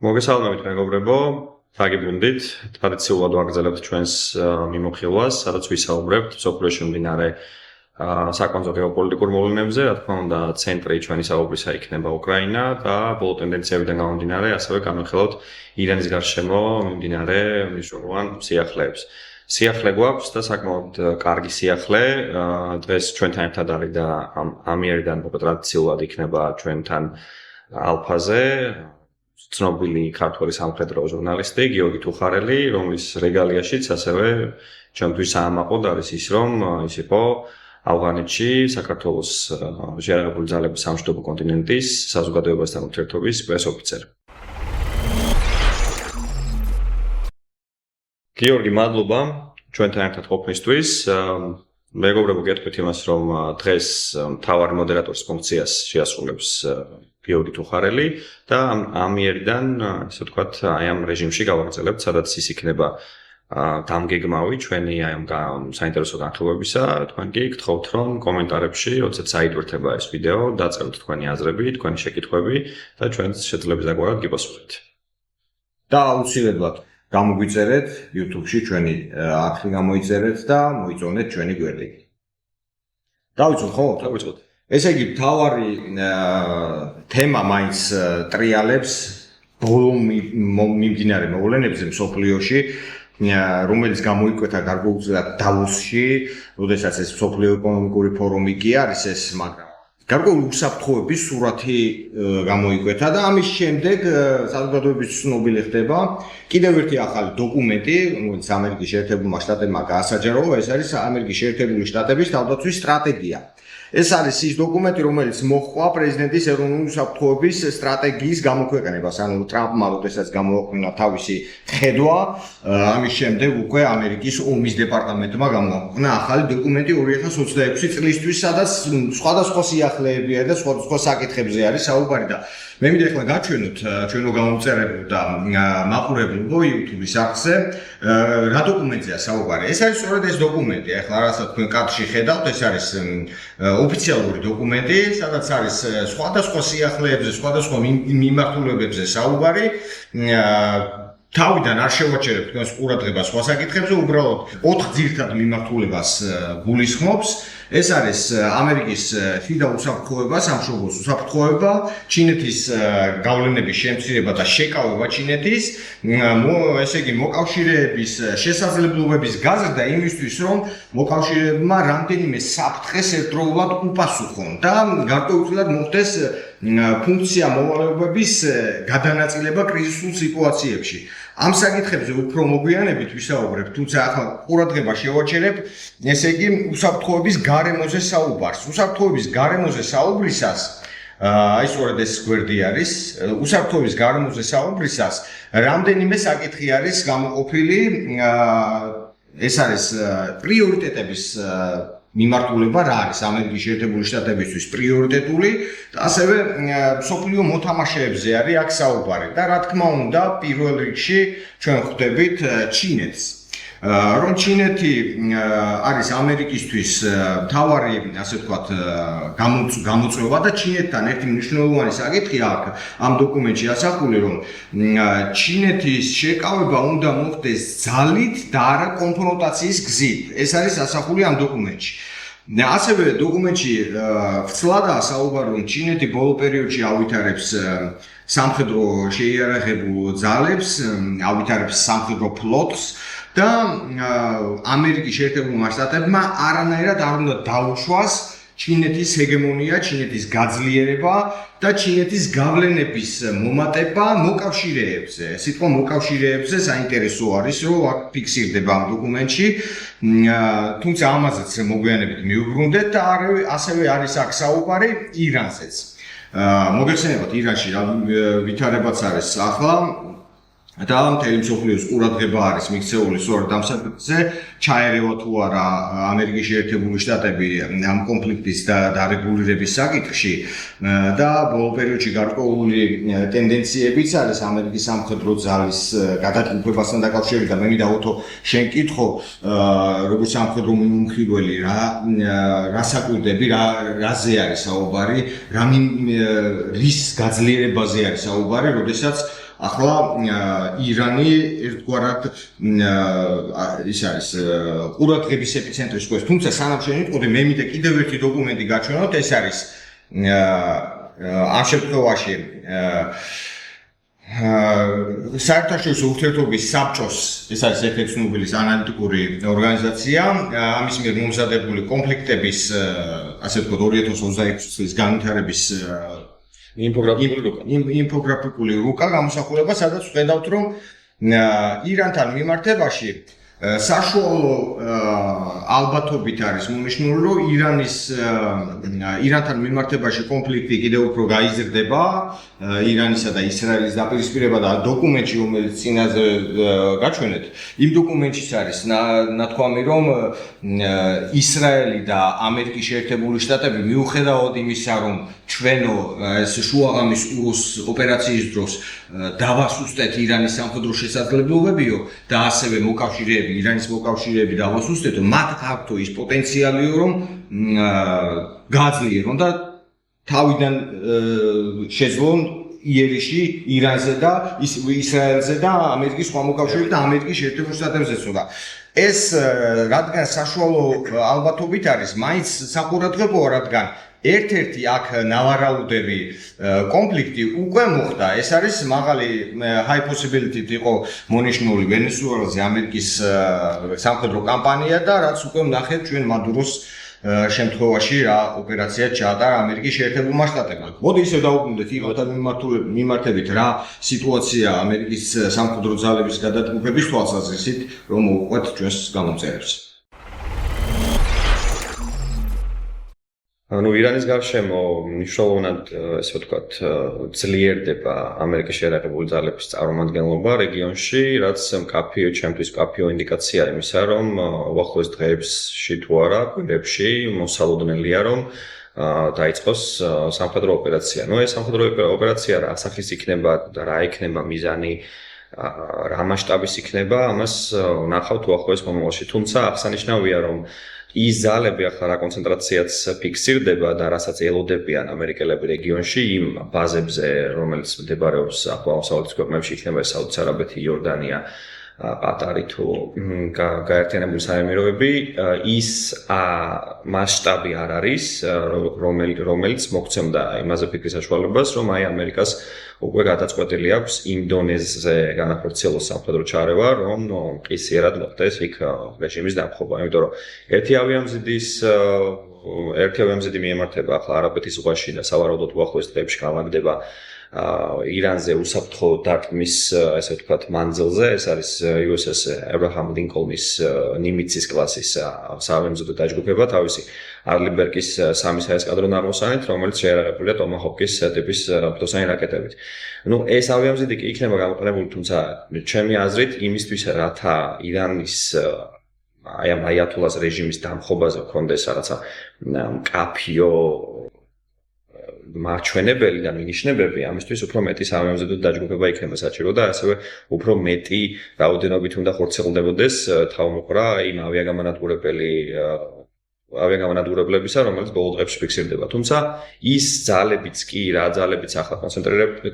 მოგესალმებით მეგობრებო, დაგიბრუნდით. ტრადიციულად ვაგრძელებთ ჩვენს მიმოხილვას, სადაც ვისაუბრებთ მსოფლიოში მიმდინარე საკონცერტო გეოპოლიტიკურ მოვლენებზე. რა თქმა უნდა, ცენტრი ჩვენი საუბრისა იქნება უკრაინა და ბოლო ტენდენციებიდან გამომდინარე, ასევე განვიხილოთ ირანის გარშემო მიმდინარე მნიშვნელოვან სიახლეებს. სიახლე გვაქვს და საკმაოდ კარგი სიახლე. დღეს ჩვენთან ერთად არის და ამიერიდან ტრადიციულად იქნება ჩვენთან ალფაზე ცნობილი ქართველი სამხედრო ჟურნალისტი გიორგი თუხარელი, რომლის რეგალიაშიც ასევე ჩვენთვის საამაყოდ არის ის, რომ ის იყო ავღანეთში საქართველოს შეიარაღებული ძალების სამშვიდობო კონტინენტის საზოგადოებასთან ურთიერთობის პრესოფიცერი. გიორგი, მადლობა ჩვენთან ერთად ყოფნისთვის. მეგობრებო, გეტყვით იმას, რომ დღეს მთავარი მოდერატორის ფუნქციას შეასრულებს გიორგი თუხარელი და ამიერიდან, ასე ვთქვათ, აი ამ რეჟიმში გავაგრძელებთ, სადაც ის იქნება დამგეგმავი ჩვენი აი ამ საინტერესო განხილვებისა. თქვენ კი გთხოვთ, რომ კომენტარებში, როდესაც აიდვირთება ეს ვიდეო, დაწეროთ თქვენი აზრები, თქვენი შეკითხვები და ჩვენს შეძლებისდაგვარად გიპასუხებთ. და აუცილებლად გამოგვიწერეთ YouTube-ში ჩვენი არხი გამოიწერეთ და მოიწონეთ ჩვენი გვერდი. დავიწყოთ ხო? დავიწყოთ. ესე იგი, მთავარი თემა მაინც ტრიალებს ბოლო მიმდინარე მოვლენებზე მსოფლიოში, რომელიც გამოიკვეთა გარკვეულწილად დავოსში, როდესაც ეს მსოფლიო ეკონომიკური ფორუმი კი არის ეს, მაგრამ გარკვეული უსაფრთხოების სურათი გამოიკვეთა და ამის შემდეგ საზოგადოების ცნობილი ხდება კიდევ ერთი ახალი დოკუმენტი, რომელიც ამერიკის შეერთებულმა შტატებმა გაასაჯაროვა, ეს არის ამერიკის შეერთებული შტატების თავდაცვის სტრატეგია. ეს არის ის დოკუმენტი, რომელიც მოჰყვა პრეზიდენტის ეროვნული უსაფრთხოების სტრატეგიის გამოქვეყნებას, ანუ ტრამპმა როდესაც გამოაქვეყნა თავისი ხედვა, ამის შემდეგ უკვე ამერიკის ომის დეპარტამენტმა გამოაქვეყნა ახალი დოკუმენტი 2026 წლისთვის, სადაც სხვადასხვა სიახლეებია და სხვადასხვა საკითხებზე არის საუბარი და მე მინდა ახლა გაჩვენოთ ჩვენო გამომწერებელ და მაყურებელო YouTube-ის არხზე რა დოკუმენტია საუბარი. ეს არის სწორედ ეს დოკუმენტი. ახლა რასაც თქვენ კადრში ხედავთ, ეს არის ოფიციალური დოკუმენტი, სადაც არის სხვადასხვა სიახლეებზე, სხვადასხვა მიმართულებებზე საუბარი. თავიდან არ შევაჩერებ თქვენს ყურადღებას სხვა საკითხებზე, უბრალოდ 4 ძირითად მიმართულებას გულისხმობს. ეს არის ამერიკის შიდა უსაფრთხოება, სამშობლოს უსაფრთხოება, ჩინეთის გავლენების შემცირება და შეკავება ჩინეთის, ესე იგი მოკავშირეების შესაძლებლობების გაზრდა იმისთვის, რომ მოკავშირეებმა რამდენიმე საფრთხეს ერთდროულად უპასუხონ და გარკვეულწილად მოხდეს ფუნქცია მოვალეობების გადანაწილება კრიზისულ სიტუაციებში. ამ საკითხებზე უფრო მოგვიანებით ვისაუბრებ, თუმცა ახლა ყურადღება შევაჩერებ, ესე იგი უსაფრთხოების გარემოზე საუბარს. უსაფრთხოების გარემოზე საუბრისას, აი სწორედ ეს გვერდი არის, უსაფრთხოების გარემოზე საუბრისას რამდენიმე საკითხი არის გამოყოფილი, ეს არის პრიორიტეტების მიმართულება, რა არის ამერიკის შეერთებული შტატებისთვის პრიორიტეტული და ასევე მსოფლიო მოთამაშეებზე არის აქ საუბარი და რა თქმა უნდა პირველ რიგში ჩვენ ხვდებით ჩინეთს. რომ ჩინეთი არის ამერიკისთვის მთავარი, ასე ვთქვათ, გამოწვევა და ჩინეთთან ერთი მნიშვნელოვანი საკითხი აქ ამ დოკუმენტში ასახული, რომ ჩინეთის შეკავება უნდა მოხდეს ძალით და არა კონფრონტაციის გზით. ეს არის ასახული ამ დოკუმენტში. ასევე დოკუმენტში ვრცლადაა საუბარი, რომ ჩინეთი ბოლო პერიოდში ავითარებს სამხედრო შეიარაღებულ ძალებს, ავითარებს სამხედრო ფლოტს და ამერიკის შეერთებულმა შტატებმა არანაირად არ უნდა დაუშვას ჩინეთის ჰეგემონია, ჩინეთის გაძლიერება და ჩინეთის გავლენების მომატება მოკავშირეებზე. სიტყვა მოკავშირეებზე საინტერესო არის, რომ აქ ფიქსირდება ამ დოკუმენტში, თუმცა ამაზეც მოგვიანებით მივუბრუნდეთ და ასევე არის აქ საუბარი ირანზეც. მოგეხსენებათ, ირანში რა ვითარებაც არის ახლა და მთელი მსოფლიოს ყურადღება არის მიქცეული სწორედ ამ საკითხზე, ჩაერევა თუ არა ამერიკის შეერთებული შტატები ამ კონფლიქტის და დარეგულირების საკითხში და ბოლო პერიოდში გარკვეული ტენდენციებიც არის ამერიკის სამხედრო ძალის გადაჭიმებასთან დაკავშირებით და მე მინდა უთო შენ კითხო როგორც სამხედრო მიმოხილველი რა საკვირდები რაზე არის საუბარი, რის გაძლიერებაზე არის საუბარი, როდესაც ახლა ირანი ერთგვარად ის არის ყურადღების ეპიცენტრში გვეს. თუმცა სანამ შევიტყოდი, მე მინდა კიდევ ერთი დოკუმენტი გაჩვენოთ, ეს არის ამ შემთხვევაში საერთაშორისო ურთიერთობის საბჭოს, ეს არის ერთ-ერთი ცნობილი ანალიტიკური ორგანიზაცია, ამის მიერ მომზადებული კონფლიქტების, ასე ვთქვათ, 2026 წლის განვითარების ინფოგრაფიკული რუკა გამოსახულება, სადაც ვხედავთ, რომ ირანთან მიმართებაში საშუალო ალბათობით არის მონიშნული, რომ ირანთან მიმართებაში კონფლიქტი კიდევ უფრო გაიზრდება, ირანისა და ისრაელის დაპირისპირება და დოკუმენტში, რომელიც წინაზე გაჩვენეთ, იმ დოკუმენტში არის ნათქვამი, რომ ისრაელი და ამერიკის შეერთებული შტატები მიუხედავად იმისა, რომ ჩვენო ეს შუაღამის ყუროს ოპერაციის დროს დავასუსტეთ ირანის სამხედრო შესაძლებლობებიო და ასევე მოკავშირეები, ირანის მოკავშირეები დავასუსტეთ, მათ აქვთ ის პოტენციალიო, რომ გააძლიერონ და თავიდან შეძლონ იერიში ირანზე და ისრაელზე და ამერიკის სხვა მოკავშირეებს და ამერიკის შეერთებულ შტატებზეც და ეს რადგან საშუალო ალბათობით არის, მაინც საყურადღებოა, რადგან ერთ-ერთი აქ ნავარაუდები კონფლიქტი უკვე მოხდა. ეს არის მაღალი high possibility იყო მონიშნული ვენესუელაზე ამერიკის სამხედრო კამპანია და რაც უკვე ვნახეთ ჩვენ მადუროს შემთხვევაში რა ოპერაცია ჩაატარა ამერიკის შეერთებულმა შტატებმა. მოდი ისევ დავუკვირდეთ ირანთან მიმართებით რა სიტუაცია ამერიკის სამხედრო ძალების გადადგმების თვალსაზრისით, რომ მოვყვეთ ჩვენს გამომწერებს. ირანის გარშემო მნიშვნელოვნად, ესე ვთქვათ, ძლიერდება ამერიკის შეერთებული ძალების წარმომადგენლობა რეგიონში, რაც მკაფიო, ჩემთვის მკაფიო ინდიკაცია იმისა, რომ უახლოეს დღეებში თუ არა, კვირებში მოსალოდნელია, რომ დაიწყოს სამხედრო ოპერაცია. ეს სამხედრო ოპერაცია რა სახის იქნება და რა იქნება მიზანი, რა მასშტაბის იქნება, ამას ვნახავთ უახლოეს მომავალში. თუმცა აღსანიშნავია, რომ ის ძალები ახლა რა კონცენტრაციაც ფიქსირდება და რასაც ელოდებიან ამერიკელები რეგიონში იმ ბაზებზე, რომელიც მდებარეობს აღმოსავლეთის ქვეყნებში, იქნება საუდის არაბეთი, იორდანია, ყატარი თუ გაერთიანებული საემიროები, ის მასშტაბი არ არის, რომელიც მოგცემდა იმაზე ფიქრის საშუალებას, რომ აი ამერიკას უკვე გადაწყვეტილი აქვს იმ დონეზე განახორციელოს სამხედრო ჩარევა, რომ ყისიერად მოხდეს იქ რეჟიმის დამხობა. იმიტომ რომ ერთი ავიამზიდი მიემართება ახლა არაბეთის ზღვაში და სავარაუდოდ უახლოეს დღეებში განლაგდება ირანზე უსაფრთხო დარტყმის, ესე ვთქვათ, მანძილზე. ეს არის USS Abraham Lincoln-ის ნიმიცის კლასის საავიამზიდო დაჯგუფება, თავისი არლიბერგის 3 საესკადრონ აღმოსავლეთ, რომელიც შეიარაღებულია ტომაჰოკის ტიპის ფთოსანი რაკეტებით. ეს ავიამზიდი კი იქნება გამოყენებული, თუმცა ჩემი აზრით, იმისთვის, რათა ირანის აი ამ აიათულას რეჟიმის დამხობაზე ქონდეს რაღაცა მკაფიო მარჩვენებელი და მინიშნებები, ამისთვის უფრო მეტი სამავიამზიდო დაჯგუფება იქნება საჭირო და ასევე უფრო მეტი რაოდენობით უნდა ხორციელდებოდეს თავმოყრა იმ ავიაგამანადგურებლებისა, რომელიც ბოლო დღეებში ფიქსირდება. თუმცა ის ძალებიც კი, რა ძალებიც ახლა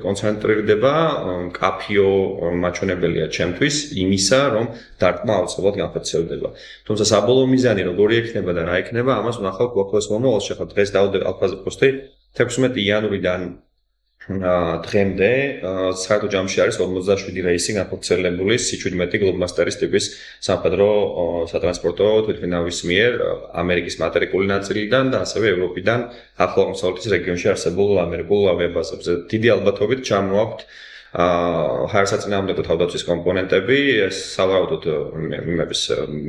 კონცენტრირდება, მკაფიო მარჩვენებელია ჩემთვის იმისა, რომ დარტყმა აუცილებლად განხორციელდება. თუმცა საბოლოო მიზანი როგორი იქნება და რა იქნება, ამას ვნახავთ უახლოეს მომავალში. ახლა დღეს დავდებ ალფაზე პოსტი 16 იანვრიდან დღემდე საერთო ჯამში არის 57 რეისი განხორციელებული C-17 Globemaster-ის ტიპის სამხედრო სატრანსპორტო თვითმფრინავის მიერ ამერიკის მატერიკული ნაწილიდან და ასევე ევროპიდან ახლო აღმოსავლეთის რეგიონში არსებულ ამერიკულ ავიაბაზებზე. დიდი ალბათობით ჩამოაქვთ ჰაერსაწინააღმდეგო თავდაცვის კომპონენტები, ეს სავარაუდოდ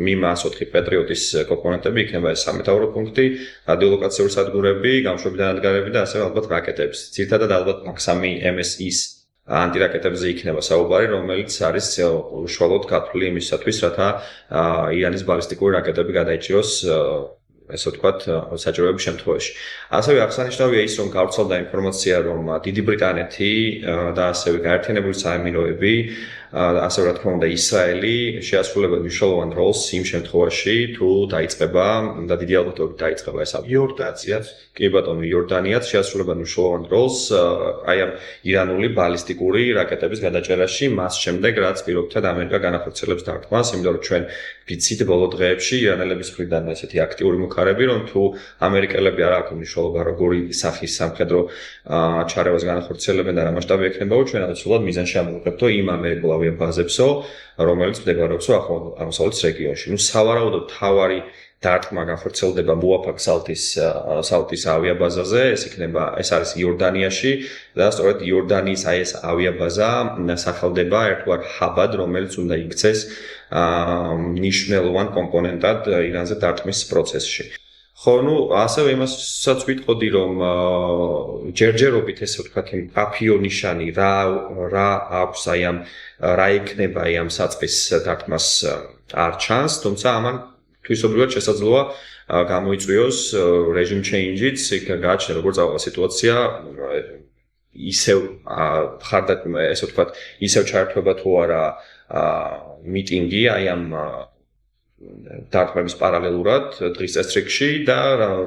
Mi-104 Patriot-ის კომპონენტები, იქნება ეს სამეთაურო პუნქტი, რადიოლოკაციური სადგურები, გამშვებიდან ადგილები და ასევე ალბათ რაკეტები. ძირითადად ალბათ MAX-3 ანტირაკეტებზე იქნება საუბარი, რომელიც არის უშუალოდ გათვლილი იმისათვის, რათა ირანის ბალისტიკური რაკეტები გადაიჭიროს ესე ვთქვათ, საჭიროების შემთხვევაში. ასევე აღსანიშნავია ის, რომ გავრცელდა ინფორმაცია, რომ დიდი ბრიტანეთი და ასევე გაერთიანებული საემიროები ასევე რა თქმა უნდა ისრაელი შეასრულებენ მნიშვნელოვან როლს იმ შემთხვევაში თუ დაიწყება და დიდი ალბათობით დაიწყება ეს იორდანიაც კი ბატონო იორდანიაც შეასრულებენ მნიშვნელოვან როლს აი ამ ირანული ბალისტიკური რაკეტების გადაჭერაში მას შემდეგ რაც პირობითად ამერიკა განახორციელებს დარტყმას იმიტომ რომ ჩვენ ვიცით ბოლო დღეებში ირანელების მხრიდან ესეთი აქტიური მოხარები რომ თუ ამერიკელები არ აქვს მნიშვნელობა როგორი სახის სამხედრო ჩარევას განახორციელებენ და რა მასშტაბი ექნებაო ჩვენ აუცილებლად მიზანში ამოვიღებთო იმ ამერიკულ ავიაბაზებსო რომელიც მდებარეობს აღმოსავლეთის რეგიონში. ნუ სავარაუდოდ თავარი დარტყმა განხორციელდება მუაფაკ სალტის ავიაბაზაზე, ეს არის იორდანიაში და სწორედ იორდანიის ეს ავიაბაზა სახელდება ერთგვარ ჰაბად, რომელიც უნდა იქცეს მნიშვნელოვან კომპონენტად ირანზე დარტყმის პროცესში. ხო, ნუ ასევე იმასაც ვიტყოდი, რომ ჯერჯერობით ესე ვთქვათ, აფიო ნიშანი რა აქვს აი ამ რა იქნება აი ამ საწყის დარტყმას არ ჩანს, თუმცა ამან თვისობრივად შესაძლოა გამოიწვიოს რეჟიმ ჩეინჯიც, იქ გააჩნია როგორ წავა სიტუაცია, ისევ ხარდათ ესე ვთქვათ, ისევ ჩაერთვება თუ არა მიტინგი აი ამ დარტყმების პარალელურად დღის წესრიგში და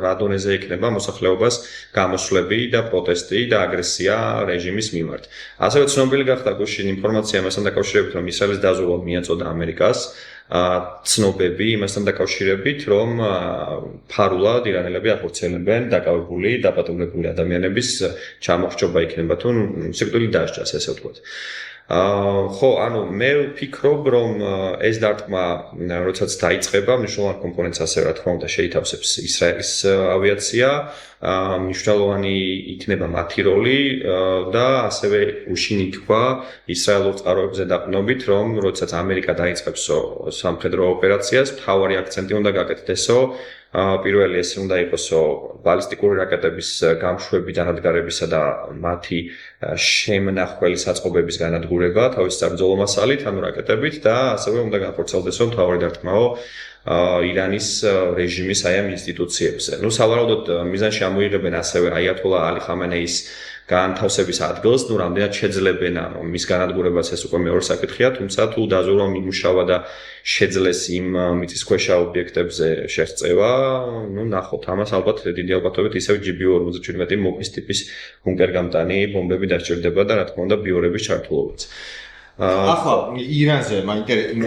რა დონეზე იქნება მოსახლეობას გამოსვლები და პროტესტი და აგრესია რეჟიმის მიმართ. ასევე ცნობილი გახდა გუშინ ინფორმაცია მასთან დაკავშირებით, რომ ისრაელის დაზვერვა მიაწოდა ამერიკას ცნობები იმასთან დაკავშირებით, რომ ფარულად ირანელები ახორციელებენ დაკავებული, დაპატიმრებული ადამიანების ჩამოხრჩობა იქნება თუ სიკვდილი დასჯას, ესე ვთქვათ. ხო, ანუ მე ვფიქრობ, რომ ეს დარტყმა, როდესაც დაიწყება, მნიშვნელოვან კომპონენტს ასევე რა თქმა უნდა შეითავსებს ისრაელის ავიაცია, მნიშვნელოვანი იქნება მათი როლი და ასევე უშინი თქვა ისრაელურ წყაროებზე დაყრდნობით, რომ როდესაც ამერიკა დაიწყებს სამხედრო ოპერაციას, მთავარი აქცენტი უნდა გაკეთდესო პირველი ეს უნდა იყოსო ბალისტიკური რაკეტების გამშვები დანადგარებისა და მათი შემნახველი საწყობების განადგურება თავის საბრძოლო მასალით, ანუ რაკეტებით და ასევე უნდა განხორციელდეს მთავარი დარტყმაო ირანის რეჟიმის აი ამ ინსტიტუციებზე. ნუ სავარაუდოდ მიზანში ამოიღებენ ასევე აიათოლა ალი ხამენეის განთავსების ადგილს, ნუ რამდენად შეძლებენ მის განადგურებას ეს უკვე მეორე საკითხია, თუმცა თუ დაზვერვა მიმუშავა და შეძლეს იმ მიწისქვეშა ობიექტებზე შეღწევა, ნუ ნახოთ, ამას ალბათ დიდი ალბათობით ისევ GBU-47 მოკის ტიპის ბუნკერგამტანი ბომბები დასჭირდება და რა თქმა უნდა ბიორების ჩართულობაც. ახლა ირანზე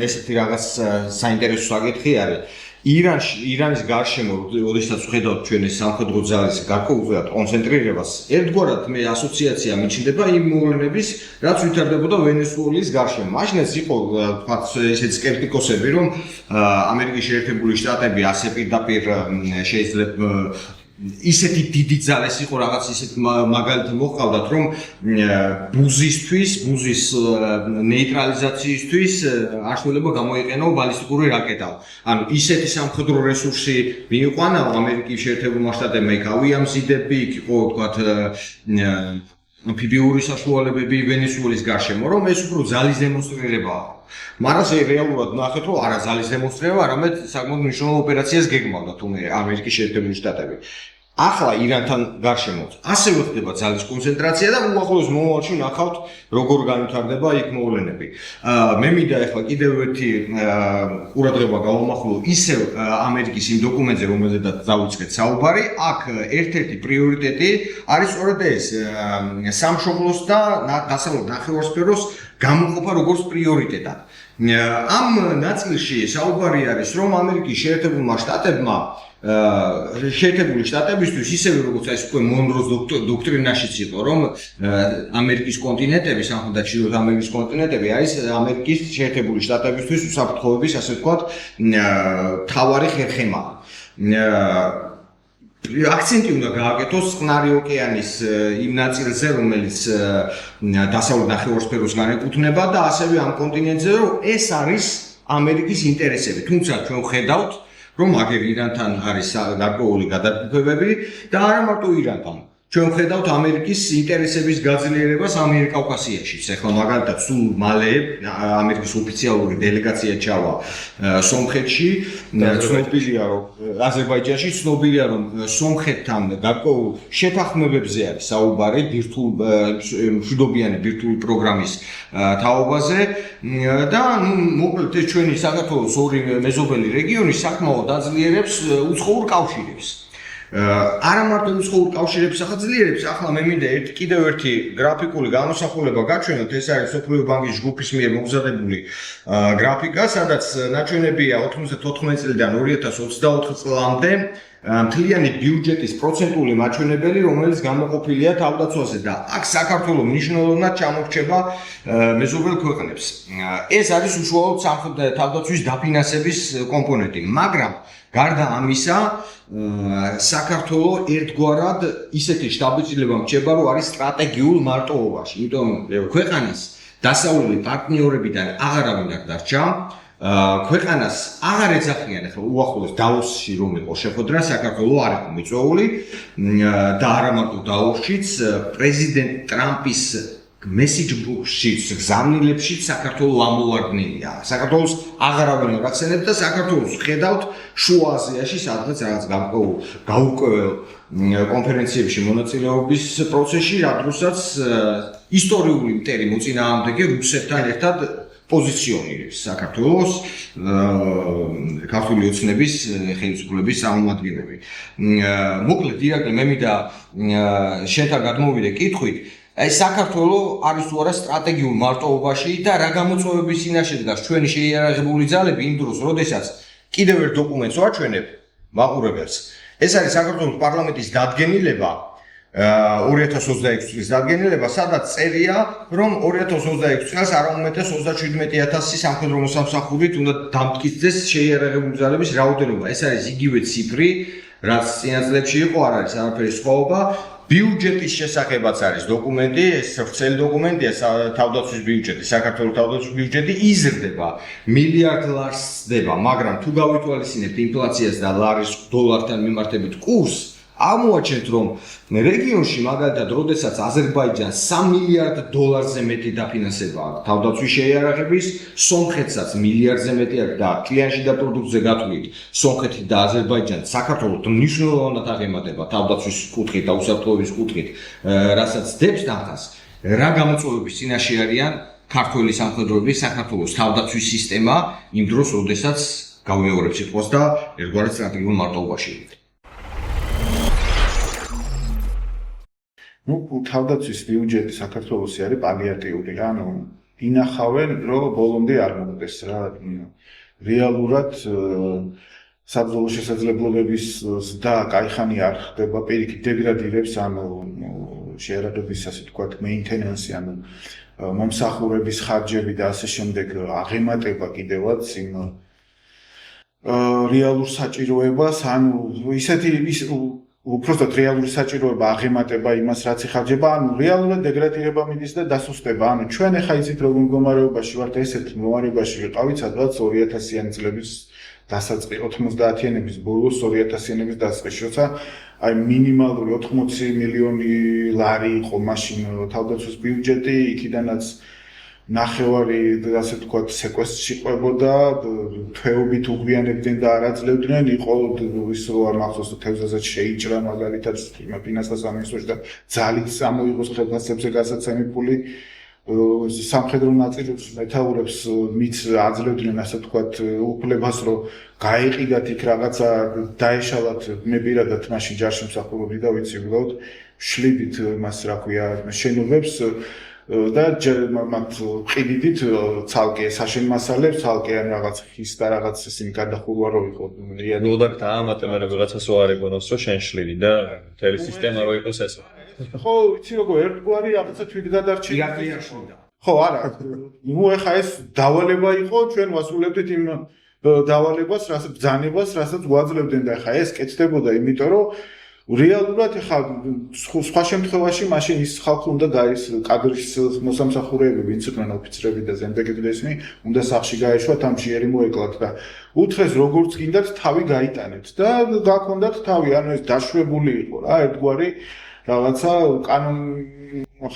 ესეთი რაღაც საინტერესო საკითხი არის. ირანის გარშემო, როდესაც ვხედავთ ჩვენ ეს სამხედრო ძალის გარკვეულწილად კონცენტრირებას, ერთგვარად მე ასოციაცია მიჩნდება იმ მოვლენების, რაც ვითარდებოდა ვენესუელის გარშემო. მაშინაც იყო თქვათ ესეთ სკეპტიკოსები, რომ ამერიკის შეერთებული შტატები ასე პირდაპირ შეიძლება ისეთი დიდი ძალეს იყო რაღაც ისეთ მაგალითი მოყავდათ, რომ ბუზის ნეიტრალიზაციისთვის არსებობა გამოიყენო ბალისტიკური რაკეტა. ანუ ისეთი სამხედრო რესურსი მიიყვანა ამერიკის შეერთებულმა შტატებმა, იქ ავიამზიდები, იქ იყო თქვათ ამფიბიური საშუალებები ვენესუელის გარშემო, რომ ეს უფრო ძალის დემონსტრირებაა. მაგრამ რეალურად ნახეთ, რომ არა ძალის დემონსტრირება, არამედ საკმაოდ მნიშვნელოვან ოპერაციას გეგმავდა თუნდაც ამერიკის შეერთებული შტატები. ახლა ირანთან გარშემო ასევე ხდება ძალის კონცენტრაცია და უახლოეს მომავალში ნახავთ როგორ განვითარდება იქ მოვლენები. მე მინდა ახლა კიდევ ერთი ყურადღება გავამახვილო ისევ ამერიკის იმ დოკუმენტზე, რომელზედაც დავიწყეთ საუბარი, აქ ერთ-ერთი პრიორიტეტი არის სწორედ ეს სამშობლოს და დასავლეთ ნახევარსფეროს გამოყოფა როგორც პრიორიტეტად. ამ ნაწილში საუბარი არის, რომ ამერიკის შეერთებულმა შტატებმა შეერთებული შტატებისთვის ისევე როგორც ეს უკვე მონროს დოქტრინაშიც იყო, რომ ამერიკის კონტინენტები, სამხრეთ და ჩრდილოეთ ამერიკის კონტინენტები არის ამერიკის შეერთებული შტატებისთვის უსაფრთხოების, ასე ვთქვათ, მთავარი ხერხემაა. აქცენტი უნდა გააკეთოს წყნარი ოკეანის იმ ნაწილზე, რომელიც დასავლეთ ნახევარსფეროს განეკუთვნება და ასევე ამ კონტინენტზე, რომ ეს არის ამერიკის ინტერესები. თუმცა ჩვენ ვხედავთ, რომ აგერ ირანთან არის გარკვეული გადაფრთობები და არა მარტო ირანთან. ჩვენ ვხედავთ ამერიკის ინტერესების გაძლიერებას ამიერკავკასიაშიც. ეხლა მაგალითად სულ მალე ამერიკის ოფიციალური დელეგაცია ჩავა სომხეთში, ცნობილია რომ აზერბაიჯანში ცნობილია რომ სომხეთთან გარკვეულ შეთანხმებებზე არის საუბარი მშვიდობიანი ბირთვული პროგრამის თაობაზე და მოკლედ ეს ჩვენი საქართველოს ორი მეზობელი რეგიონი საკმაოდ აძლიერებს უცხოურ კავშირებს. არა მარტო უცხოურ კავშირებს ახაძლიერებს, ახლა მე მინდა კიდევ ერთი გრაფიკული გამოსახულება გაჩვენოთ, ეს არის მსოფლიო ბანკის ჯგუფის მიერ მომზადებული გრაფიკა, სადაც ნაჩვენებია 94 წლიდან 2024 წლამდე მთლიანი ბიუჯეტის პროცენტული მაჩვენებელი, რომელიც გამოყოფილია თავდაცვაზე და აქ საქართველოს მნიშვნელოვნად ჩამორჩება მეზობელ ქვეყნებს. ეს არის უშუალოდ თავდაცვის დაფინანსების კომპონენტი, მაგრამ გარდა ამისა, საქართველოს ერთგვარად ისეთი შთაბეჭდილება მრჩება, რომ არის სტრატეგიულ მარტოობაში, იმიტომ ქვეყანის დასავლელი პარტნიორებიდან აღარავინ არ დარჩა. ქვეყანას აღარ ეძახიან ახლა უახლოეს დაოსში რომ იყო შეხვედრა საქართველოს არ იყო მიწვეული და არა მარტო დაოსშიც პრეზიდენტ ტრამპის მესიჯბუქშიც გზავნილებშიც საქართველოს ამოვარდნილია. საქართველოს აღარავინ არ ახსენებს და საქართველოს ხედავთ შუა აზიაში სადღაც რაღაც გაურკვეველ კონფერენციებში მონაწილეობის პროცესში, რადგანაც ისტორიული მტერი მოწინააღმდეგე რუსეთთან ერთად პოზიციონირებს საქართველოს ქართული ოცნების ხელისუფლების წარმომადგენლები. მოკლედ ირაკლი მე მინდა შენთან გადმოვიდე კითხვით, აი საქართველოს არის თუ არა სტრატეგიულ მარტოობაში და რა გამოწვევების წინაშე დგას ჩვენი შეიარაღებული ძალები იმ დროს, როდესაც კიდევ ერთ დოკუმენტს ვაჩვენებ მაყურებელს. ეს არის საქართველოს პარლამენტის დადგენილება 2026 წლის დადგენილება, სადაც წერია, რომ 2026 წელს არ უმეტეს 37000 სამხედრო მოსამსახურით უნდა დამტკიცდეს შეიარაღებული ძალების რაოდენობა. ეს არის იგივე ციფრი, რაც წინა წლებში იყო, არ არის არაფერი სხვაობა. ბიუჯეტის შესახებაც არის დოკუმენტი, ეს ვრცელი დოკუმენტია, თავდაცვის ბიუჯეტი, საქართველოს თავდაცვის ბიუჯეტი იზრდება, მილიარდ ლარს ხდება, მაგრამ თუ გავითვალისწინებთ ინფლაციას და ლარის დოლართან მიმართებით კურსს, აღმოაჩენთ, რომ რეგიონში მაგალითად, როდესაც აზერბაიჯანს 3 მილიარდ დოლარზე მეტი დაფინანსება აქვს თავდაცვის შეიარაღების, სომხეთსაც მილიარდზე მეტი აქვს და კლიანში და პროდუქტზე გათვლით, სომხეთი და აზერბაიჯანი საქართველოს მნიშვნელოვნად აღემატება თავდაცვის კუთხით და უსაფრთხოების კუთხით, რასაც დებს დახას, რა გამოწვევების წინაშე არიან ქართველი სამხედროების საქართველოს თავდაცვის სისტემა იმ დროს, როდესაც გავიმეორებ სიტყვას და ერთგვარად სტრატეგიულ მარტოობაში. თავდაცვის ბიუჯეტი საქართველოსი არის პალიატიური, ანუ ინახავენ, რომ ბოლომდე არ მოხდეს რა. რეალურად საბრძოლო შესაძლებლობების და კაიხანი არ ხდება, პირიქით დეგრადირებს, ანუ შეიარაღების ასე ვთქვათ, მეინტენენსი, ანუ მომსახურების ხარჯები და ასე შემდეგ აღემატება კიდევაც იმ რეალურ საჭიროებას, ანუ ისეთი უпростоთ რეალური საჭიროება აღემატება იმას, რაც იხარჯება, ანუ რეალურად დეგრადირება მიდის და დასუსტება. ანუ ჩვენ ახლა იცით როგორ მდგომარეობაში ვართ, ესეთ მდგომარეობაში ვიყავით, სადღაც 2000-იანი წლების დასაწყისი, 90-იანების ბოლოს 2000-იანების დასაწყისში, როცა აი მინიმალური 80 მილიონი ლარი იყო მაშინ თავდაცვის ბიუჯეტი, იქიდანაც ნახევარი ასე ვთქვათ სეკვესტრში ყვებოდა, თვეობით უგვიანებდნენ და არ აძლევდნენ, იყო ის რო არ მახსოვს თევზაზეც შეიჭრა მაგალითად ფინანსთა სამინისტროში და ძალით ამოიღოს ხელფასებზე გასაცემი ფული სამხედრო ნაწილს მეთაურებს მით აძლევდნენ ასე ვთქვათ უფლებას რომ გაეყიდათ იქ რაღაცა დაეშალათ მე პირადად მაშინ ჯარში მსახურობდი და ვიცი უბრალოდ შლიდით იმას რა ქვია შენობებს და მათ ყიდით ცალკე საშენ მასალებს, ცალკე ან რაღაც ხის და რაღაც ისინი გადახურვა რო იყო. რეალურად დაამატება რაღაცას უარებონოს, რომ შენ შლიდი და მთელი სისტემა რო იყოს ესო. ხო, იცი როგორ ერთგვარი რაღაცა თვითგადარჩენი. ხო, არა. ნუ ეხა ეს დავალება იყო, ჩვენ ვასრულებდით იმ დავალებას, რასაც ბრძანებას, რასაც გვაძლევდნენ და ეხა ეს კეთდებოდა, იმიტომ რომ რეალურად ეხლა სხვა შემთხვევაში მაშინ ის ხალხი უნდა გაის კადრის მოსამსახურეები, ვინც იყვნენ ოფიცრები და ზემდეგები და ისინი უნდა სახლში გაეშვათ, ამ ჟიერი მოეკლათ და უთხრეს როგორც გინდათ თავი გაიტანეთ და გაქონდათ თავი, ანუ ეს დაშვებული იყო რა, ერთგვარი რაღაცა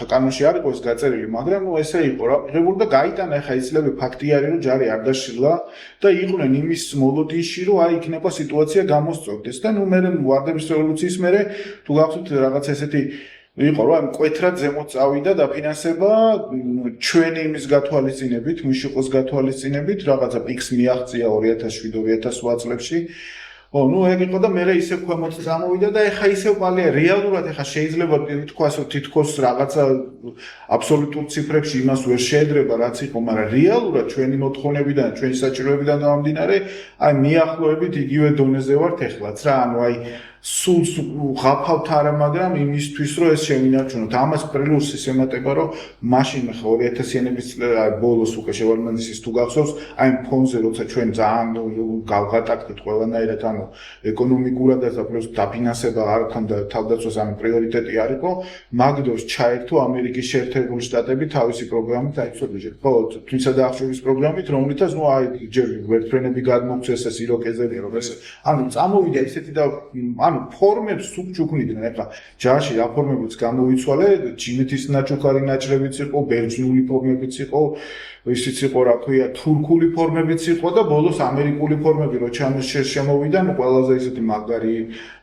კანონში არ იყო ეს გაწერილი, მაგრამ ესე იყო რა. ღებულ და გაიტანა ახლა იცლები ფაქტი არის რომ ჯარი არ დაშილა და იყვნენ იმის მოლოდინში რომ აი იქნება სიტუაცია გამოსწორდეს და ნუ მე ვარდების რევოლუციის მერე თუ გახსოვთ რაღაც ესეთი იყო რომ მკვეთრად ზემოთ წავიდა დაფინანსება ჩვენი იმის გათვალისწინებით, მიშიყოს გათვალისწინებით რაღაცა პიქს მიაღწია 2007-2008 წლებში. ნუ ეგ იყო და მე ისე ქვემოთ გამოვიდა და ეხა ისე პალია რეალურად ეხა შეიძლება თქვას რომ თითქოს რაღაცა აბსოლუტურ ციფრებში იმას ვერ შეედრება რაც იყო, მაგრამ რეალურად ჩვენი მოთხოვნებიდან, ჩვენი საჭიროებიდან გამომდინარე, აი მიახლოებით იგივე დონეზე ვართ ეხლაც რა, ანუ აი სულ ღაფავთ არა, მაგრამ იმისთვის რომ ეს შევინარჩუნოთ. ამას პრელუს ის ემატება, რომ მაშინ ხა 2000-იანების ბოლოს უკვე შევარდნაძის თუ გახსოვს, აი ფონზე როცა ჩვენ ძალიან გავღატაკდით ყველანაირად, ანუ ეკონომიკურადაც და პლუს დაფინანსება არ ქონდა თავდაცვას, ანუ პრიორიტეტი არ იყო, მაგდროს ჩაერთო ამერიკის შეერთებული შტატები თავისი პროგრამით, აი ცოტა ხო, თვისა და ახშობის პროგრამით, რომლითაც ნუ აი ჯერ ვერტფრენები გადმოგწეს ეს იროკეზები, რომ ეს ანუ წამოვიდა ისეთი და ანუ ფორმებს სუბჯუქნიდნენ ეხლა ჯარში რა ფორმებიც გამოიცვალე ჩინეთის ნაჩუქარი ნაჭრებიც იყო ბერძნული ფორმებიც იყო ისიც იყო რა ქვია თურქული ფორმებიც იყო და ბოლოს ამერიკული ფორმები რო შემოვიდა ნუ ყველაზე ისეთი მაგარი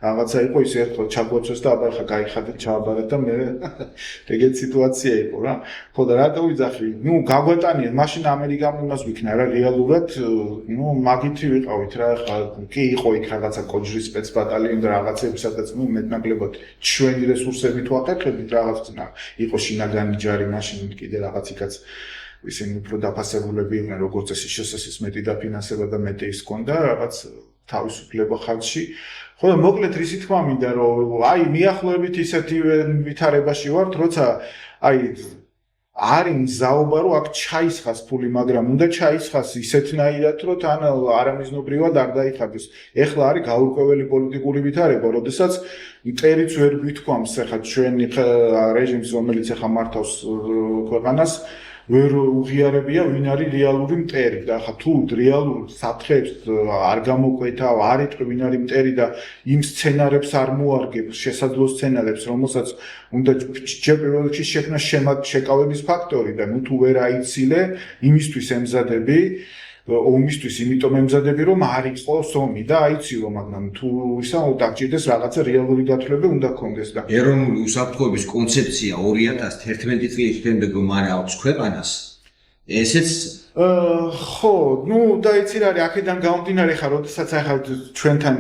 რაღაცა იყო ის ერთხელ ჩაგვაწეს და აბა ხა გაიხადეთ ჩააბარეთ და მე ეგეთ სიტუაცია იყო რა ხო და რატო ვიძახი ნუ გაგვატანიან მაშინ ამერიკამ იმას ვიქნა რა რეალურად ნუ მაგითი ვიყავით რა ხა კი იყო იქ რაღაცა კოჯრის სპეცბატალიონი და რაღაცები სადაც ნუ მეტნაკლებად ჩვენი რესურსებით ვაყენებთ რაღაცნა იყო შინაგანი ჯარი მაშინ კიდე რაღაციკაც ისინი უფრო დაფასებულები იყვნენ როგორც ეს შესაძლოა მეტი დაფინანსება და მეტი ის ჰქონდა რაღაც თავისუფლება ხალხში ხო და მოკლედ რისი თქმა მინდა რომ აი მიახლოებით ისეთი ვითარებაში ვართ როცა აი არის მზაობა რომ აქ ჩაისხას ფული მაგრამ უნდა ჩაისხას ისეთნაირად რომ თან არამიზნობრივად არ დაიხადოს ეხლა არის გაურკვეველი პოლიტიკური ვითარება როდესაც ტერიც ვერ გვითქვამს ახლა ჩვენი რეჟიმს რომელიც ახლა მართავს ქვეყანას ვერ უღიარებია ვინ არის რეალური მტერი და ახლა თუ რეალურ საფრთხებს არ გამოკვეთავ არ იტყვი ვინ არის მტერი და იმ სცენარებს არ მოარგებს შესაძლო სცენარებს რომელსაც უნდა ჯერ პირველ რიგში შექმნა შეკავების ფაქტორი და ნუ თუ ვერ აიცილე იმისთვის ემზადები ომისთვის იმიტომ ემზადები რომ არ იყოს ომი და აიცილო მაგრამ თუ ისა დაგჭირდეს რაღაცა რეალური გათვლები უნდა გქონდეს და ეროვნული უსაფრთხოების კონცეფცია 2011 წლის შემდეგ რომ არ აქვს ქვეყანას ესეც ხო, ნუ დაიცი რა არის აქედან გამომდინარე ხარ, როდესაც ახლა ჩვენთან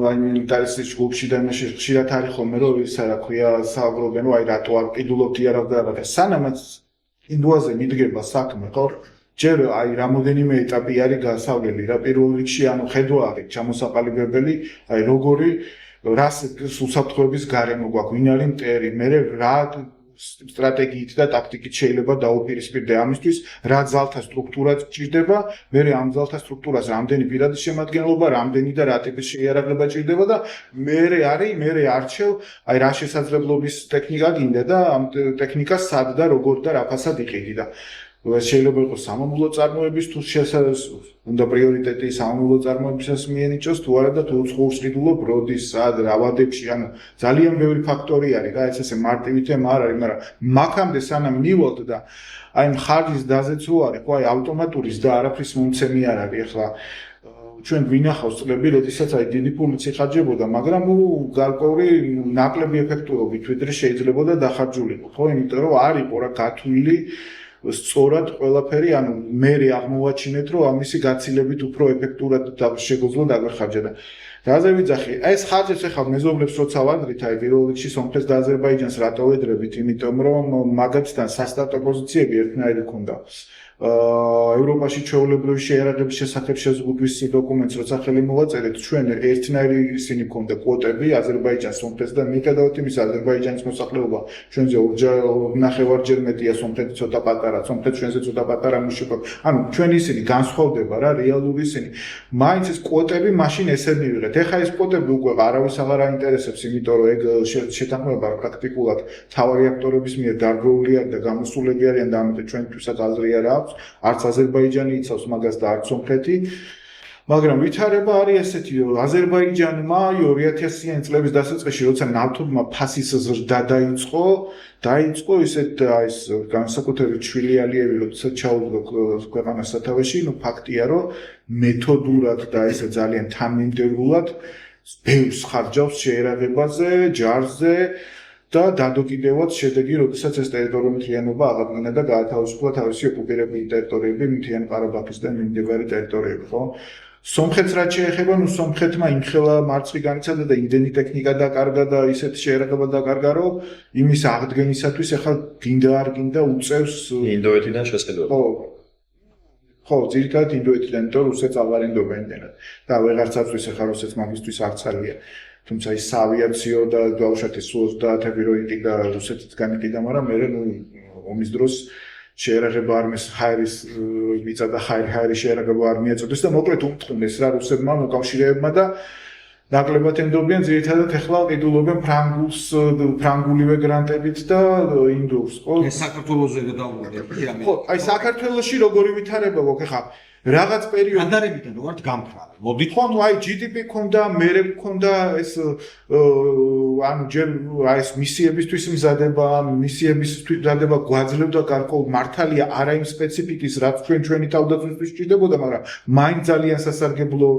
აი ინტერესის ჯგუფში და იმაში ხშირად არის ხოლმე რომ ისა რა ქვია საუბრობენ, აი რატო არ ყიდულობთ იარაღ და სანამაც ინდუაზე მიდგება საქმე, ხო? ჯერ აი რამოდენიმე ეტაპი არის გასავლელი რა პირველ რიგში ანუ ხედვა არის ჩამოსაყალიბებელი აი როგორი რას უსაფრთხოების გარემო გვაქვს ვინ არის მტერი მე რა სტრატეგიით და ტაქტიკით შეიძლება დაუპირისპირდე ამისთვის რა ძალთა სტრუქტურა ჭირდება მე ამ ძალთა სტრუქტურას რამდენი პირადი შემადგენლობა რამდენი და რა ტიპის შეიარაღება ჭირდება და მე არჩევ აი რა შესაძლებლობის ტექნიკა გინდა და ამ ტექნიკას სად და როგორ და რა ფასად იყიდი და შეიძლება იყოს სამამულო წარმოების თუ უნდა პრიორიტეტი სამამულო წარმოებისას მიენიჭოს თუ არა და თუ უცხოურსრიდულო ბროდის სად რავადებში ანუ ძალიან ბევრი ფაქტორი არის რა ეს ესე მარტივი თემა არ არის მაგრამ მაქამდე სანამ მივალთ და აი ხარჯის დაზეც უარი ხო აი ავტომატურის და არაფრის მომცემი არ არის ახლა ჩვენ გვინახავს წლები როდესაც აი დიდი ფულიც იხარჯებოდა მაგრამ გარკვეული ნაკლები ეფექტურობით ვიდრე შეიძლება დახარჯულიყო ხო იმიტომ რომ არ იყო რა გათვლილი სწორად ყველაფერი, ანუ მე აღმოვაჩინეთ, რომ ამისი გაცილებით უფრო ეფექტურად შეგვიძლია დაგვეხარჯა და რაზე ვიძახი, ეს ხარჯებს ახლა მეზობლებს როცა ვადრით, აი პირველ რიგში სომხეთს და აზერბაიჯანს რატო ვედრებით, იმიტომ რომ მაგათთან სასტარტო პოზიციები ერთნაირი ქონდა. ევროპაში ჩვეულებრივი შეიარაღების შესახებ შეზღუდვის დოკუმენტს როცა ხელი მოვაწერეთ, ჩვენ ერთნაირი ისინი ქონდა კვოტები აზერბაიჯანს, სომხეთს და მიუხედავად იმისა, აზერბაიჯანის მოსახლეობა ჩვენზე ნახევარჯერ მეტია, სომხეთი ცოტა პატარა, სომხეთი ჩვენზე ცოტა პატარა მუშაობ. ანუ ჩვენ ისინი განსხვავდება რა, რეალური ისინი. მაინც ეს კვოტები მაშინ ესე მივიღეთ. ეხლა ეს კვოტები უკვე არავის აღარ აინტერესებს, იმიტომ რომ ეგ შეთანხმება პრაქტიკულად თავარი აქტორების მიერ დარღვეული არის და გამოსულები არიან და ამიტომ ჩვენთვისაც აზრი არ აქვს. არც აზერბაიჯანი იცავს მაგას და არც სომხეთი. მაგრამ ვითარება არის ესეთი, რომ აზერბაიჯანმა 2000-იან წლების დასაწყისში, როცა ნავთობმა ფასის ზრდა დაიწყო ისეთ ეს განსაკუთრებით შვილიალიები, როდესაც ჩაუდგა ქვეყანას სათავეში, ფაქტია, რომ მეთოდურად და ესე ძალიან თანმიმდევრულად ბევრს ხარჯავს შეერაღებაზე, ჯარზე და დადოკიდევად შედეგი, როდესაც ეს ტერიტორიული მთლიანობა აღადგინა და გაათავისუფლა თავისი ოკუპირებული ტერიტორიები მთიანი ყარაბაღის და მიმდებარე ტერიტორიები, ხო? სომხეთს რაც შეეხება, სომხეთმა იმხელა მარცხი განიცადა და იმდენი ტექნიკა დაკარგა და ისეთ შეერაღება დაკარგა, რომ იმის აღდგენისათვის ახლა გინდა არ გინდა უწევს ინდოეთიდან შესყიდვა. ხო, ძირითადად ინდოეთიდან, იმიტომ რომ რუსეთს აღარენდობა იმდენად. და ვეღარც აწვის ახლა რუსეთს მაგისთვის არცალია. თუმცა ის ავიაციო და ბავშვად ის 30-ები რო იყიდა რუსეთიც განიყიდა, მაგრამ მე ომის დროს შეერაღება არმიის ჰაერის მიწა და ჰაერი შეერაღება არ მიაწოდეს და მოკლედ უმთხოვნეს რა რუსებმა მოკავშირეებმა და ნაკლებად ენდობიან ძირითადად ახლა ყიდულობენ ფრანგულივე გრანტებით და ინდოურს. ეს საქართველოზე გადავუდგეთ. ხო, აი საქართველოში როგორი ვითარება გვაქვს ახლა რაღაც პერიოდი ანდარებიდან ვართ გამქრალი. მოდით ხო, აი GDP ქონდა, მერე ქონდა ეს ანუ ჯერ აი ეს მისიებისთვის მისიებისთვის მზადება გვაძლევდა გარკვეულ მართალია არა იმ სპეციფიკის, რაც ჩვენი თავდაცვისთვის ჭირდებოდა, მაგრამ მაინც ძალიან სასარგებლო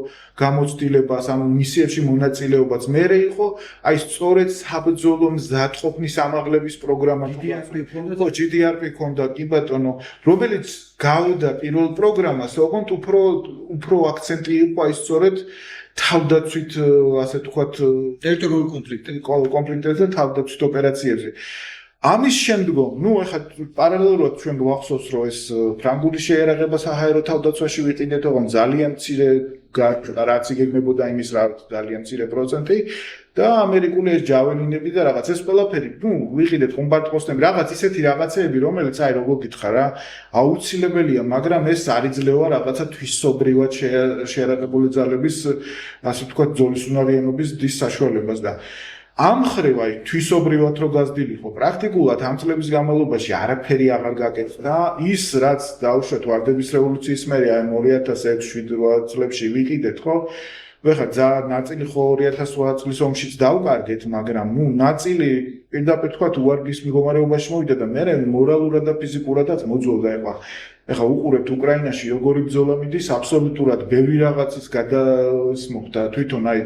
გამოცდილებას, ანუ მისიებში მონაწილეობაც მერე იყო, აი სწორედ საბრძოლო მზადყოფნის ამაღლების პროგრამა ხო, GDRP ქონდა, კი ბატონო, რომელიც გავიდა პირველ პროგრამას, ოღონდ უფრო აქცენტი იყო ის სწორედ თავდაცვით, ასე ვთქვათ, ტერიტორიული კონფლიქტებზე, თავდაცვით ოპერაციებზე. ამის შემდგომ, ეხლა პარალელურად ჩვენ გვახსოვს, რომ ეს ფრანგული შეერაღება საჰაერო თავდაცვაში ვიყიდეთ, ოღონდ ძალიან მცირე რაც იგეგმებოდა იმის ძალიან მცირე პროცენტი და ამერიკული ეს ჯაველინები და რაღაც ეს ყველაფერი, ვიყიდეთ ბომბარდპოსტები, რაღაც ისეთი რაღაცეები, რომელიც აი როგორ გითხრა რა, აუცილებელია, მაგრამ ეს არ იძლევა რაღაცა თვისობრივად შეერაღებული ძალების, ასე ვთქვათ, ძოლისუნარიანობის დის საშუალებას და ამ ხრივ აი თვისობრივად რო გაზრდილიყო, პრაქტიკულად ამ წლების განმავლობაში არაფერი აღარ გაკეთდა. ის რაც დაუშვათ ვარდების რევოლუციის მერე აი 2006-7 წლებში ვიყიდეთ, ხო? ვეხა ძალიან ნაწილი ხო 2008 წლის ომშიც დაუკარგეთ, მაგრამ ნაწილი პირდაპირ თქვათ უარგის მდგომარეობაში მოვიდა და მე მორალურად და ფიზიკურადაც მოძველდა ეხლა. ეხლა უყურებთ უკრაინაში როგორი ბრძოლა მიდის, აბსოლუტურად ბევრი რაღაცის გადასმოხდა თვითონ აი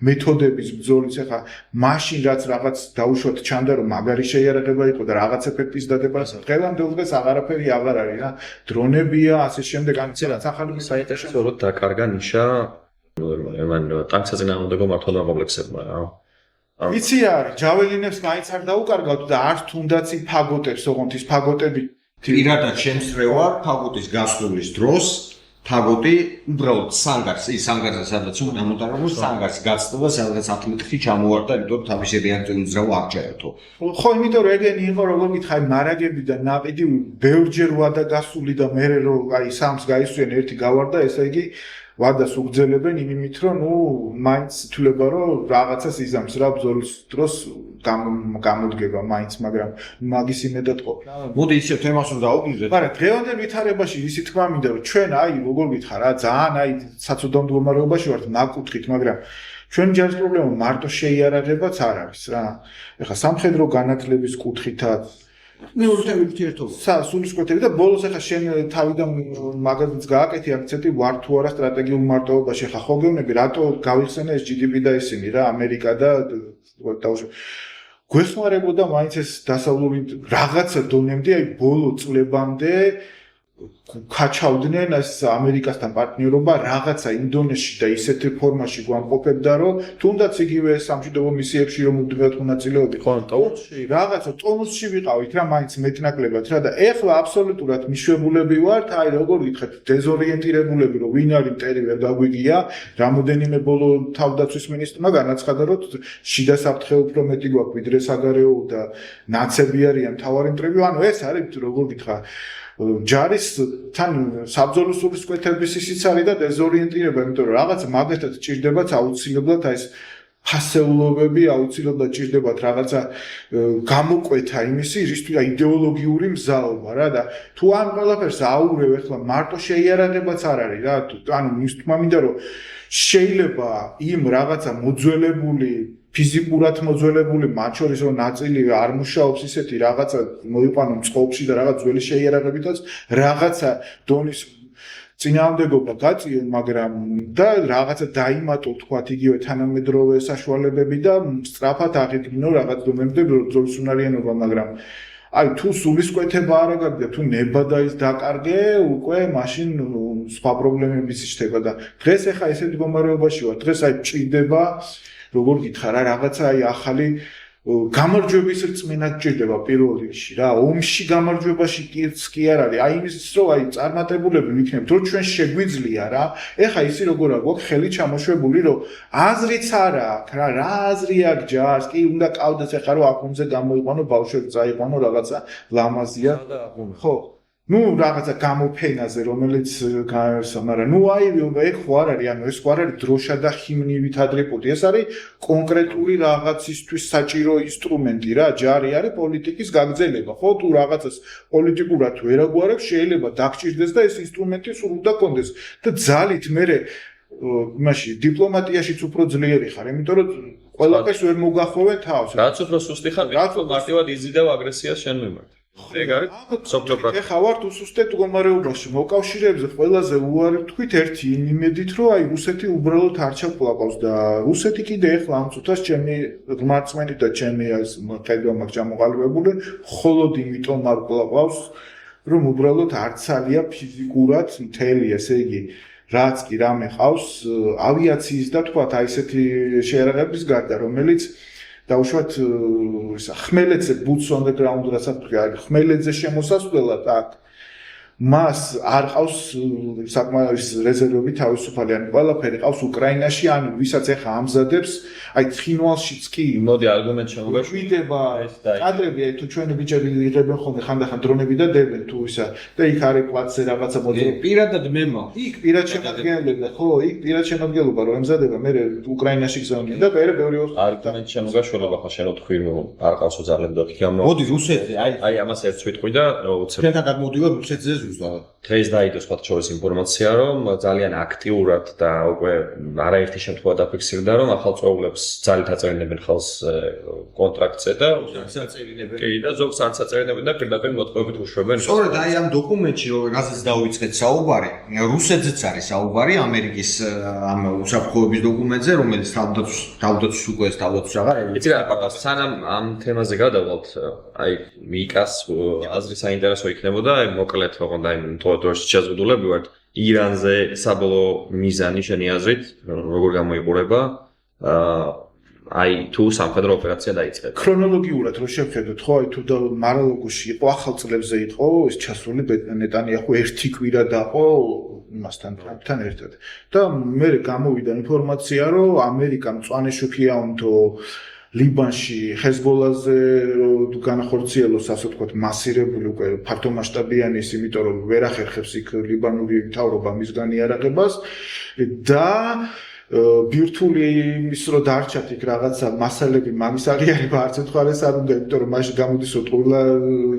მეთოდების ბრძოლის ეხლა მაშინ რაც რაღაც დაუშვათ ჩანდა რომ მაგარი შეიარაღება იყო და რაღაც ეფექტის დადება დღევანდელ დღეს აღარაფერი აღარ არის რა დრონებია ასე შემდეგ ანცელაც ახალი საინტერესო რომ დაკარგა ნიშა მან ტანკსაწინააღმდეგო მართლობა კომპლექსებმა რა იცი არის ჯაველინებს მაინც არ დაუკარგავთ და არც თუნდაც ფაგოტებს ოღონდ ის ფაგოტები პირადად შემსწრევა ფაგოტის გასვლის დროს ფაგოტი უბრალოდ სანგარზე სადაც უნდა მოტარებოს სანგარს გაცდა სადაც 10 მეტრში ჩამოვარდა იმიტომ რომ თავისი რეაქციული ძრავა არ ჩაერთო ხო იმიტომ რომ ეგენი იყო როგორ გითხარი მარაგები და ნაყიდი ბევრჯერ ვადა გასული და მე რომ აი სამს გაისვენ ერთი გავარდა ესე იგი ვადას უგძელებენ იმით რომ მაინც თვლება რომ რაღაცას იზამს რა ბრძოლის დროს გამოდგება მაინც მაგრამ მაგის იმედად ყოფნა მოდი ისე თემას რომ დაუბრუნდეთ მაგრამ დღევანდელ ვითარებაში ისი თქმა მინდა რომ ჩვენ აი როგორ გითხარ რა ძალიან აი საცოდნო მდგომარეობაში ვართ ნაკუთხით მაგრამ ჩვენ ჯერ პრობლემა მარტო შეიარაღებაც არ არის რა ეხლა სამხედრო განათლების კუთხითაც მეორე ურთიერთობა სულისკვეთები და ბოლოს ახლა შენ თავიდან მაგალითს გააკეთე აქცენტი ვარ თუ არა სტრატეგიულ მარტოობაში ახლა ხო გეუბნები რატო გავიხსენე ეს GDP და ისინი რა ამერიკა და გვეხმარებოდა მაინც ეს დასავლური რაღაცა დონემდე აი ბოლო წლებამდე ქაჩავდნენ ეს ამერიკასთან პარტნიორობა რაღაცა ინდონეზიაში და ისეთ ფორმაში გვამყოფებდა რომ თუნდაც იგივე სამშვიდობო მისიებში რომ მუდმივად მონაწილეობდი ხო ტონუსში რაღაცა ტონუსში ვიყავით რა მაინც მეტნაკლებად რა და ეხლა აბსოლუტურად მიშვებულები ვართ აი როგორ გითხეთ დეზორიენტირებულები რომ ვინ არის მტერი ვერ დაგვიგია რამოდენიმე ბოლო თავდაცვის მინისტრმა განაცხადა რომ შიდა საფრთხე უფრო მეტი გვაქვს ვიდრე საგარეო და ნაცები არიან მთავარი მტრები ანუ ეს არის როგორ გითხარ ჯარის თან საბრძოლო სულისკვეთების ისიც არის და დეზორიენტირება, იმიტომ რომ რაღაც მაგათაც ჭირდებათ აუცილებლად აი ეს ფასეულობები აუცილებლად ჭირდებათ რაღაცა გამოკვეთა იმისი, რისთვის იდეოლოგიური მზაობა რა და თუ ამ ყველაფერს აურევ ახლა მარტო შეიარაღებაც არ არის რა, ანუ ის თქმა მინდა რომ შეიძლება იმ რაღაცა მოძველებული ფიზიკურად მოძველებული მათ შორის რომ ნაწილი არ მუშაობს ისეთი რაღაცა მოიყვანო წყობში და რაღაც ძველი შეიარაღებითაც რაღაცა დონის წინააღმდეგობა გაწიონ, მაგრამ და რაღაცა დაიმატო თქვათ იგივე თანამედროვე საშუალებები და სწრაფად აღიდგინო რაღაც დონემდე ბრძოლისუნარიანობა, მაგრამ აი თუ სულისკვეთება არ აქვს და თუ ნება და ის დაკარგე, უკვე მაშინ სხვა პრობლემებიც იშლება და დღეს ახლა ესეთ მდგომარეობაში ვარ. დღეს აი ჭირდება როგორ გითხრა რა რაღაცა აი ახალი გამარჯვების რწმენა გჭირდება პირველ რიგში რა ომში გამარჯვებაში კი არ არის აი იმის რომ აი წარმატებულები ვიქნებთ რომ ჩვენ შეგვიძლია რა ეხა ისი როგორ აქვს გვაქვს ხელი ჩამოშვებული რომ აზრიც არ აქვს რა აზრი აქვს ჯარს კი უნდა ყავდეს ეხა რომ აკუმზე გამოიყვანო ბავშვები წაიყვანო რაღაცა ლამაზია ხო ნუ რაღაცა გამოფენაზე რომელიც გაერსა მაგრამ ნუ აი ეგ ხო არ არის ანუ ეს ხო არ არის დროშა და ჰიმნივით ატრიბუტი ეს არის კონკრეტული რაღაცისთვის საჭირო ინსტრუმენტი რა ჯარი არის პოლიტიკის გაგრძელება ხო თუ რაღაცას პოლიტიკურად ვერ აგვარებს შეიძლება დაგჭირდეს და ეს ინსტრუმენტი სულ უნდა კონდეს და ძალით მე იმაში დიპლომატიაშიც უფრო ძლიერი ხარ იმიტომ რომ ყველაფერს ვერ მოგახოვე თავს რაც უფრო სუსტი ხარ რაც მარტივად იზიდავ აგრესიას შენ მიმართ ეგ არის სოფლიო პრაქტიკა. ეხა ვართ უსუსტეთ მდგომარეობაში. მოკავშირეებზე ყველაზე უარი ვთქვით ერთი იმედით, რომ აი რუსეთი უბრალოდ არ ჩაკლაპავს და რუსეთი კიდე ეხლა ამ წუთას ჩემი ღმერთმენი და ჩემი ეს ხედვა მაქვს ჩამოყალიბებული, მხოლოდ იმიტომ არ კლაპავს, რომ უბრალოდ არც არია ფიზიკურად მთელი, ესე იგი, რაც კი რამე ყავს ავიაციის და თქვათ აი ესეთი შეერაღების გარდა, რომელიც დაუშვათ ხმელეთზე boots on the ground რასაც ხმელეთზე შემოსასვლელად აქ მას არ ყავს საკმარის რეზერვები თავისუფალი ან ყველაფერი ყავს უკრაინაში ან ვისაც ეხა ამზადებს აი ცხინვალშიც კი მოდი არგუმენტ შემოგვიდება კადრები აი თუ ჩვენი ბიჭები იღებენ ხოლმე ხანდახან დრონები და დებენ თუ ისა და იქ არის პლაცზე რაღაცა მოძრაობა პირადად მემა იქ პირად შემადგენლობა ხო იქ პირად შემადგენლობა რომ ემზადება მე უკრაინაში გზავნიან და მე ბევრი არგუმენტ შემოგაშველება ხო შენ თქვი რომ არ ყავსო ძალიან და ხიამო მოდი რუსეთი აი ამას ერთ ვიტყვი და უცებ ჩვენთან გადმოდივარ რუსეთზე ზუსტად დღეს დაიდო სხვა შორის ინფორმაცია რომ ძალიან აქტიურად და უკვე არაერთი შემთხვევა დაფიქსირდა რომ ახალ წვეულებს ძალით აწევრინებენ ხალხს კონტრაქტზე და საწერინებენ კი და ზოგს არც აწევრინებენ და პირდაპირ მოტყუებით უშვებენ სწორედ აი ამ დოკუმენტში რასაც დავიწყეთ საუბარი რუსეთზეც არის საუბარი ამერიკის ამ უსაფრთხოების დოკუმენტზე რომელიც თავდაცვის უკვე ეს თავდაცვის აღარ იცი რა სანამ ამ თემაზე გადავალთ აი მიკას აზრი საინტერესო იქნებოდა აი მოკლედ ოღონდ აი თორეში შეზღუდულები ვართ ირანზე საბოლოო მიზანი შენი აზრით როგორ გამოიყურება აი თუ სამხედრო ოპერაცია დაიწყება ქრონოლოგიურად რო შევხედოთ ხო აი თუ და მარალოგოში იყო ახალ წლებზე იყო ეს ჩასული ნეტანიაჰუ ერთი კვირა დაყო იმასთან ტრამპთან ერთად და მე გამოვიდა ინფორმაცია რომ ამერიკა მწვანე შუქია უნდო ლიბანში ჰეზბოლაზე განახორციელოს ასე ვთქვათ მასირებული უკვე ფართომასშტაბიანი ის იმიტომ რომ ვერ ახერხებს იქ ლიბანური მთავრობა მისგან იარაღებას და ბირთვული ის რო დარჩათ იქ რაღაცა მასალები მაგის აღიარება არც ეთქვარეს არ უნდა იმიტომ რომ მაშინ გამოდის რომ ყველა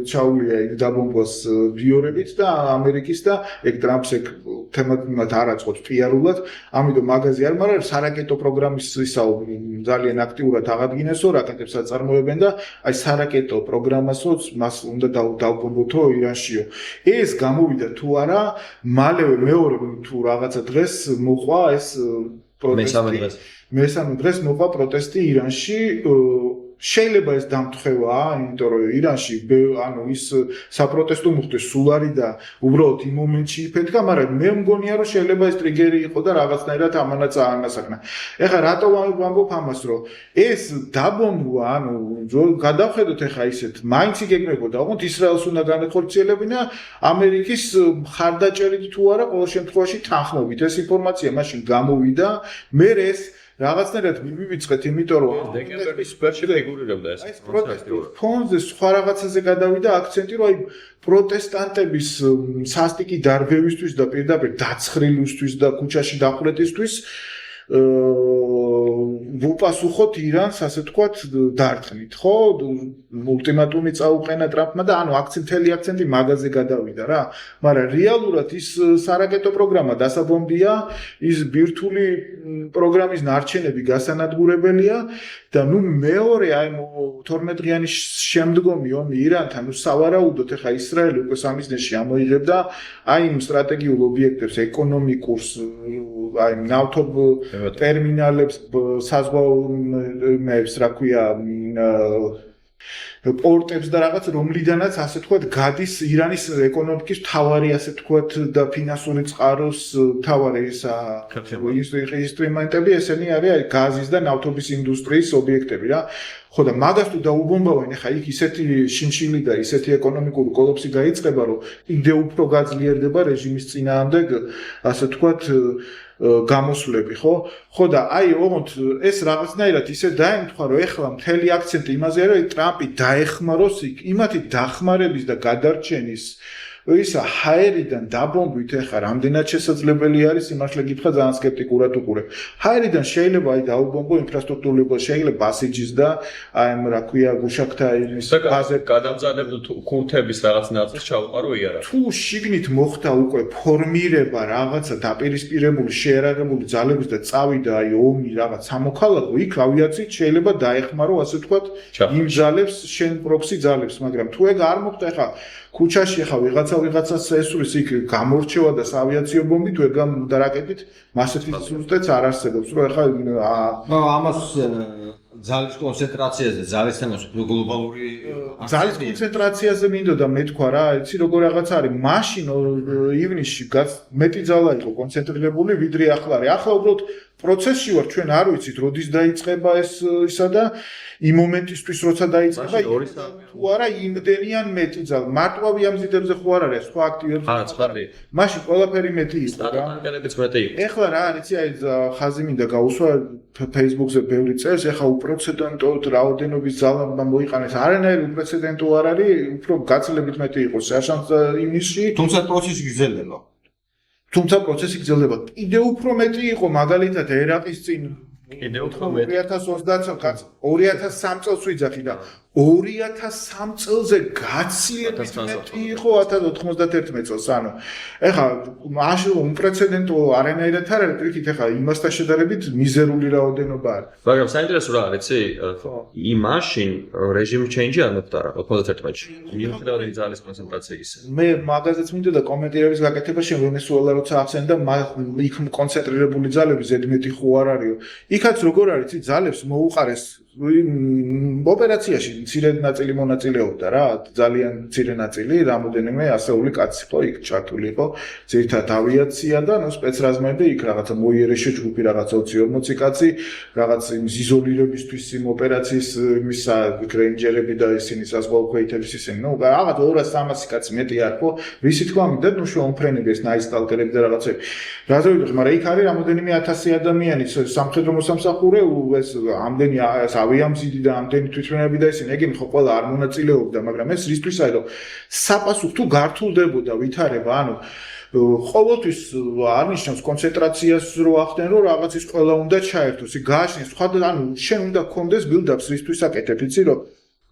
ჩაულია იქ დაბომბვას ბიორებით და ამერიკის და ეგ ტრამპს ეგ თემატურად არ აწყობს პიარულად ამიტომ მაგაზე არ მაგრამ სარაკეტო პროგრამის ისაუბრი ძალიან აქტიურად აღადგინესო რაკეტებს აწარმოებენ და აი სარაკეტო პროგრამასოც მას უნდა დავბომბოთო ირანშიო ეს გამოვიდა თუ არა მალევე მეორე თუ რაღაცა დღეს მოყვა ეს მესამე დღეს მოყვა პროტესტი ირანში შეიძლება ეს დამთხევაა, იმიტომ რომ ირანში ანუ ის საპროტესტო მოხდეს სულ არის და უბრალოდ იმ მომენტში იფეთქა, მაგრამ მე მგონია რომ შეიძლება ეს ტრიგერი იყო და რაღაცნაირად ამანაც აანასახნა. ეხლა რატო ვამბობ ამას, რომ ეს დაბომბვა, ანუ გადავხედოთ ეხლა ისეთ, მაინც იგეგმებოდა, ოღონდ ისრაელს უნდა განეხორციელებინა ამერიკის მხარდაჭერით თუ არა, ყოველ შემთხვევაში თანხმობით. ეს ინფორმაცია მაშინ გამოვიდა, მე ეს რაღაცნაირად მივიწყეთ, იმიტომ რომ დეკემბრის პერიოდში ფიგურირებდა ეს. ეს პროტესტის ფონზე სხვა რაღაცაზე გადავიდა აქცენტი, რომ აი პროტესტანტების სასტიკი დარბევისთვის და პირდაპირ დაცხრილისთვის და ქუჩაში დახვრეტისთვის ვუპასუხოთ ირანს, ასე თქვათ, დარტყმით, ხო? ულტიმატუმი წაუყენა ტრამპმა და მთელი აქცენტი მაგაზე გადავიდა რა. მაგრამ რეალურად ის სარაკეტო პროგრამა დასაბომბია, ის ბირთვული პროგრამის ნარჩენები გასანადგურებელია და მეორე აი 12 დღიანი შემდგომი ომი ირანთან სავარაუდოდ ახლა ისრაელი უკვე სამიზნეში ამოიღებდა აი იმ სტრატეგიულ ობიექტებს, ეკონომიკურს, აი ნავთობ ტერმინალებს, საზღვაოებს, რა ქვია, პორტებს და რაღაც რომლიდანაც ასე თქვათ გადის ირანის ეკონომიკის მთავარი ასე თქვათ და ფინანსური წყაროს მთავარი ინსტრუმენტები ესენი არის გაზის და ნავთობის ინდუსტრიის ობიექტები რა. ხო და მაგას თუ დაუბომბავენ ახლა იქ ისეთი შინშილი და ისეთი ეკონომიკური კოლაფსი გაიწყება რომ კიდევ უფრო გაძლიერდება რეჟიმის წინააღმდეგ ასე თქვათ გამოსვლები ხო და აი ოღონდ ეს რაღაცნაირად ისე დაემთხვა რომ ეხლა მთელი აქცენტი იმაზე არის რომ ტრამპი დაეხმაროს იქ იმათი დახმარების და გადარჩენის ისა ჰაერიდან დაბომბვით ეხლა რამდენად შესაძლებელი არის იმართლა გითხრა ძალიან სკეპტიკურად უყურებ ჰაერიდან შეიძლება აი დაუბომბო ინფრასტრუქტურული შეიძლება ბასიჯის და აი რა ქვია გუშაქთა იმის ბაზე გადამზადებდო ქურთების რაღაც ნაწილს ჩაუყარო იარა თუ შიგნით მოხდა უკვე ფორმირება რაღაცა დაპირისპირებული შეერაგებული ძალების და წავიდა აი ომი რაღაც სამოქალაქო იქ ავიაციით შეიძლება დაეხმარო ასე ვთქვათ იმ ძალებს შენ პროქსი ძალებს მაგრამ თუ ეგ არ მოხდა ეხლა ქუჩაში ახლა ვიღაცას ესურის იქ გამორჩევა და ავიაციო ბომბი თუ ეგ და რაკეტით მასეთი ზუსტად არ არსებობს რომ ახლა ამას ძალის კონცენტრაციაზე ძალისთან გლობალური ძალის კონცენტრაციაზე მინდოდა მეთქვა რა იცი როგორ რაღაც არის მაშინ ივნისში მეტი ძალა იყო კონცენტრირებული ვიდრე ახლა არის ახლა უბრალოდ პროცესში ვარ ჩვენ არ ვიცით როდის დაიწყება ეს ისა და იმ მომენტისთვის როცა დაიწყება თუ არა იმდენიან მეტი ძალა მარტო ავიამზიდებზე ხო არ არის სხვა აქტივები მაშინ ყველაფერი მეტი იყო რა ტანკერებიც მეტი იყო ეხლა რა არის აი ხაზი მინდა გაუსვა Facebook-ზე ბევრი წერს ეხლა უპრეცედენტოდ რაოდენობის ძალა მოიყანეს არანაირი უპრეცედენტო არ არის უფრო გაცილებით მეტი იყოს საშანს იმისში თუმცა პროცესი გრძელდება თუმცა პროცესი გრძელდება კიდევ უფრო მეტი იყო მაგალითად ერაყის წინ კიდევ უფრო მეტი 2003 წელს ვიძახი და 2003 წელზე გაცილებით მეტი იყო 1091 წელს ანუ ეხლა მაშინ უპრეცედენტო არანაირად არ არის პირიქით ეხლა იმასთან შედარებით მიზერული რაოდენობა არის მაგრამ საინტერესო რა არის იმ მაშინ რეჟიმ ჩეინჯი არ მოხდა რა 91-ში მიუხედავად ძალის კონცენტრაციის მე მაგაზეც მინდოდა კომენტირების გაკეთებაში ვენესუელა როცა ახსენდა იქ კონცენტრირებული ძალები ზედმეტი ხო არ არისო იქაც როგორ არის ძალებს მოუყარეს ოპერაციაში მცირე ნაწილი მონაწილეობდა რა ძალიან მცირე ნაწილი რამოდენიმე ასეული კაცი ხო იქ ჩართული იყო ძირითადად ავიაცია და ნუ სპეცრაზმები იქ რაღაცა მოიერეშე ჯგუფი რაღაცა 20-40 კაცი რაღაც იმის იზოლირებისთვის იმ ოპერაციის იმისა რენჯერები და ისინი საზღვაო ქვეითების ისინი ნუ რაღაც 200-300 კაცი მეტი არ ხო ვისი თქვა მინდა ნუ შეუმფრენები ეს ნაისტალკერები და რაღაცები რა ზოგადად მაგრამ იქ არის რამოდენიმე 1000 ადამიანი სამხედრო მოსამსახურე ეს ამდენი ავიამზიდი და ამდენი თვითმფრინავები და ისინი ეგენი ხო ყველა არ მონაწილეობდა მაგრამ ეს რისთვის არის რომ საპასუხო თუ გართულდებოდა ვითარება ანუ ყოველთვის არ ნიშნავს კონცენტრაციას რო ახდენ რომ რაღაცის ყველა უნდა ჩაერთოს იქ გააშენეს სხვა ანუ შენ უნდა გქონდეს ბილდაპს რისთვის აკეთებ იცი რომ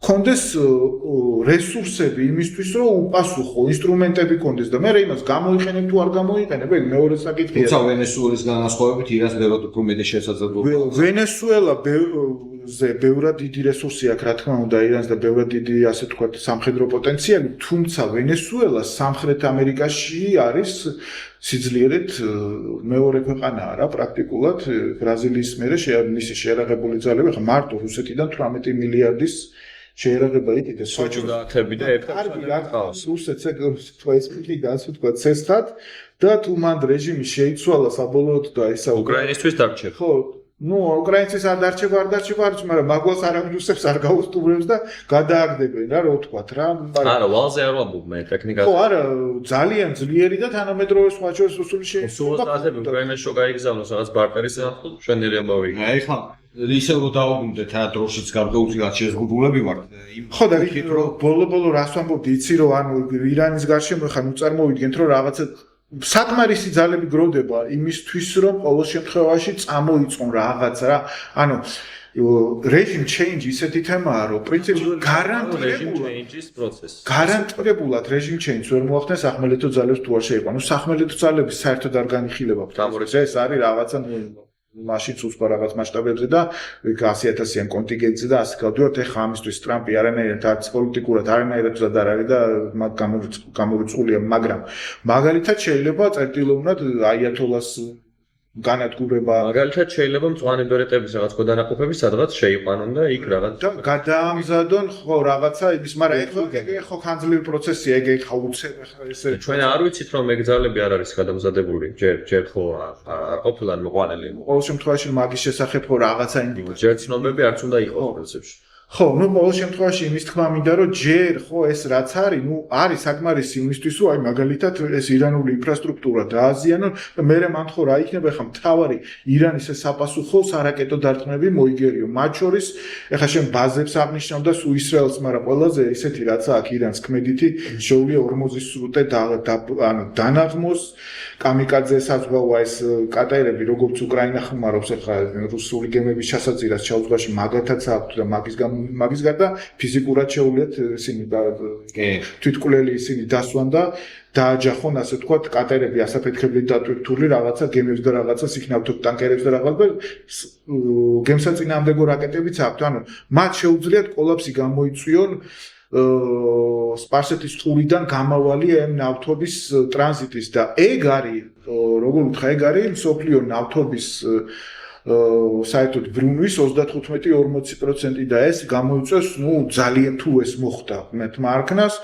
კონდეს რესურსები იმისთვის რომ უპასუხო ინსტრუმენტები კონდეს და მე იმას გამოიყენებ თუ არ გამოიყენებ ეგ მეორე საკითხია თუმცა ვენესუელის განსხვავებით ირანს ბევრად უფრო მეტი შესაძლებლობა ვენესუელა ბევრად დიდი რესურსი აქვს რა თქმა უნდა ირანს და ბევრად დიდი ასე თქვათ სამხედრო პოტენციალი თუმცა ვენესუელა სამხრეთ ამერიკაში არის სიძლიერით მეორე ქვეყანაა რა პრაქტიკულად ბრაზილიის მერე მისი შეერაღებული ძალები ხა მარტო რუსეთიდან 18 მილიარდის შეერაღება იქით ეს სოჭუდათები და ეფექტს რუსეთს ეგ ეს გასუთქვა ცესტად და თუ მან რეჟიმი შეიცვალა საბოლოოდ და ისა უკრაინისთვის დარჩება ხო ნუ უკრაინისთვის არ დარჩება მაგრამ მაგვალს არავინ რუსებს არ გაუსტუმრებს და გადააგდებენ რა რო ვთქვათ რა არა ვალზე არ ვამბობ მე ტექნიკად ხო არა ძალიან ძლიერი და თანამედროვე სხვა შორის რუსული შეიცვალა სულაზები უკრაინაში რო გაიგზავნოს რაღაც ბარტერის შენერი ამბავი ეხლა ისე რომ დაუბრუნდეთ რა დროშიც გარდაუწილად შეზღუდულები ვართ ხო და ბოლო რას ვამბობდი იცი რომ ანუ ირანის გარშემო ხან უწარმოვიდგენთ რომ რაღაცა საკმარისი ძალები გროვდება იმისთვის, რომ ყოველ შემთხვევაში წამოიწყონ რაღაცა რა. ანუ regime change ისეთი თემაა, რომ პრინციპში გარანტირებულად regime change ვერ მოახდინა სახმელეთო ძალებს თუ არ შეიყვანო. სახმელეთო ძალები საერთოდ არ განიხილება. ეს არის რაღაცა მაშინ უცხო რაღაც მასშტაბებზე და 100,000-იან კონტინგენტზე და ასე გავდივართ. ეხლა ამისთვის ტრამპი არანაირად არც პოლიტიკურად არანაირად არ არის და მათ გამორიცხულია, მაგრამ მაგალითად შეიძლება წერტილოვნად აიათოლას განადგურება მაგალითად შეიძლება მწვანე ბერეტების რაღაც გადანაყოფები სადღაც შეიყვანონ და იქ რაღაც და გადაამზადონ ხო რაღაცა იმის, მაგრამ ეხლა ხანძლივი პროცესია, ეგ ეხლა უცებ ეხლა ესე ჩვენ არ ვიცით რომ ეგ ძალები არ არის გადამზადებული ჯერ ხო არ ყოფილან მოყვანილი ყოველ შემთხვევაში მაგის შესახებ ხო რაღაცა ინდიკაცია ჯერ ცნობები არც უნდა იყოს პროცესებში ხო, ну, ყოველ შემთხვევაში იმის თქმა მინდა, რომ ჯერ ხო ეს რაც არის, ну, არის საკმარისი იმისთვის, რომ აი მაგალითად ეს ირანული ინფრასტრუქტურა დააზიანონ და მე მან ხო რა იქნება ხა მთავარი ირანის საპასუხო სარაკეტო დარტყმები მოიგერიო. მათ შორის ეხლა შენ ბაზებს აღნიშნავ და სულ ისრაელს, მაგრამ ყველაზე ისეთი რაც აქვს ირანს ქმედითი შეუძლია 40 სრუტე ანუ დანაღმოს კამიკაძე საზღვაო ეს კატერები როგორც უკრაინა ხმარობს ეხლა რუსული გემების ჩასაძირას ჩაუძღვაში მაგათაც აქვს და მაგის გარდა ფიზიკურად შეუძლიათ ისინი თვითკვლელი ისინი დასვან და დააჯახონ ასე ვთქვათ კატერები ასაფეთქებლით დატვირთული რაღაცა გემებს და რაღაცას იქ ნავთობტანკერებს და რაღაცა გემსაწინააღმდეგო რაკეტებიც აქვთ. ანუ მათ შეუძლიათ კოლაფსი გამოიწვიონ სპარსეთის ყურიდან გამავალი ამ ნავთობის ტრანზიტის და ეგ არის როგორ ვთქვა ეგ არის მსოფლიო ნავთობის საერთოდ ბრუნვის 35-40% და ეს გამოიწვევს ნუ ძალიან თუ ეს მოხდა მეთმა არქნას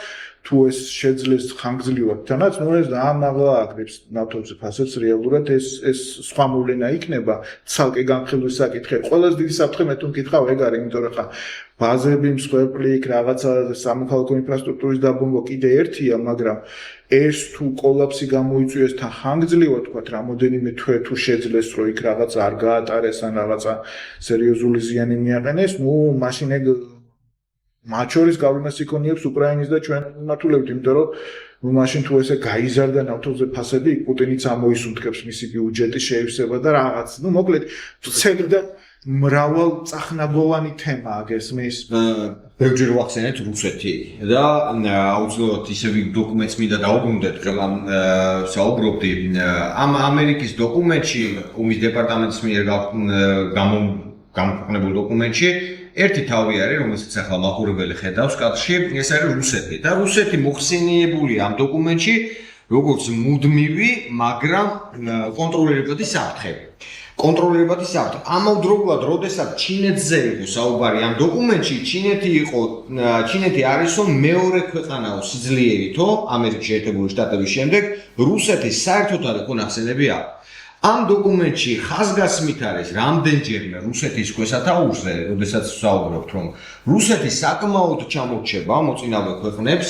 თუ ეს შეძლეს ხანგრძლივად თანაც ნუ ეს ამაღლა აკრებს ნავთობზე ფასებს რეალურად ეს სხვა მოვლენა იქნება ცალკე განხილვის საკითხი ყველაზე დიდი საფრთხე მე თუ მკითხავ ეგ არის იმიტომ რომ ხა ბაზები მსხვერპლი იქ რაღაცა სამოქალაქო ინფრასტრუქტურის დაბომბვა კიდე ერთია მაგრამ ეს თუ კოლაფსი გამოიწვიეს თან ხანგრძლივად თქვათ რამოდენიმე თვე თუ შეძლეს რომ იქ რაღაც არ გაატარეს ან რაღაცა სერიოზული ზიანი მიაყენეს ნუ მაშინ ეგ მათ შორის გავლენას იქონიებს უკრაინის და ჩვენ მართულებით იმიტომ რომ ნუ მაშინ თუ ესე გაიზარდა ნავთობზე ფასები პუტინიც ამოისუნთქებს მისი ბიუჯეტის შეივსება და რაღაც ნუ მოკლედ ცელი და მრავალ წახნაგოვანი თემაა გესმის ბევრჯერ ვახსენეთ რუსეთი და აუცილებლად ისევ დოკუმენტს მინდა დაუბრუნდეთ ყველა საუბრობდი ამ ამერიკის დოკუმენტში ომის დეპარტამენტის მიერ გამოქვეყნებულ დოკუმენტში ერთი თავი არის რომელსაც ახლა მაყურებელი ხედავს კადრში ეს არის რუსეთი და რუსეთი მოხსენიებულია ამ დოკუმენტში როგორც მუდმივი მაგრამ კონტროლირებადი საფრთხე კონტროლირებადი საფრთხე. ამავდროულად, როდესაც ჩინეთზე იყო საუბარი ამ დოკუმენტში, ჩინეთი არისო მეორე ქვეყანაო სიძლიერითო ამერიკის შეერთებული შტატების შემდეგ, რუსეთის საერთოდ არ იყო ნახსენები აქვს. ამ დოკუმენტში ხაზგასმით არის რამდენჯერმე რუსეთის ქვესათაურზე, როდესაც ვსაუბრობთ, რომ რუსეთი საკმაოდ ჩამორჩება მოწინავე ქვეყნებს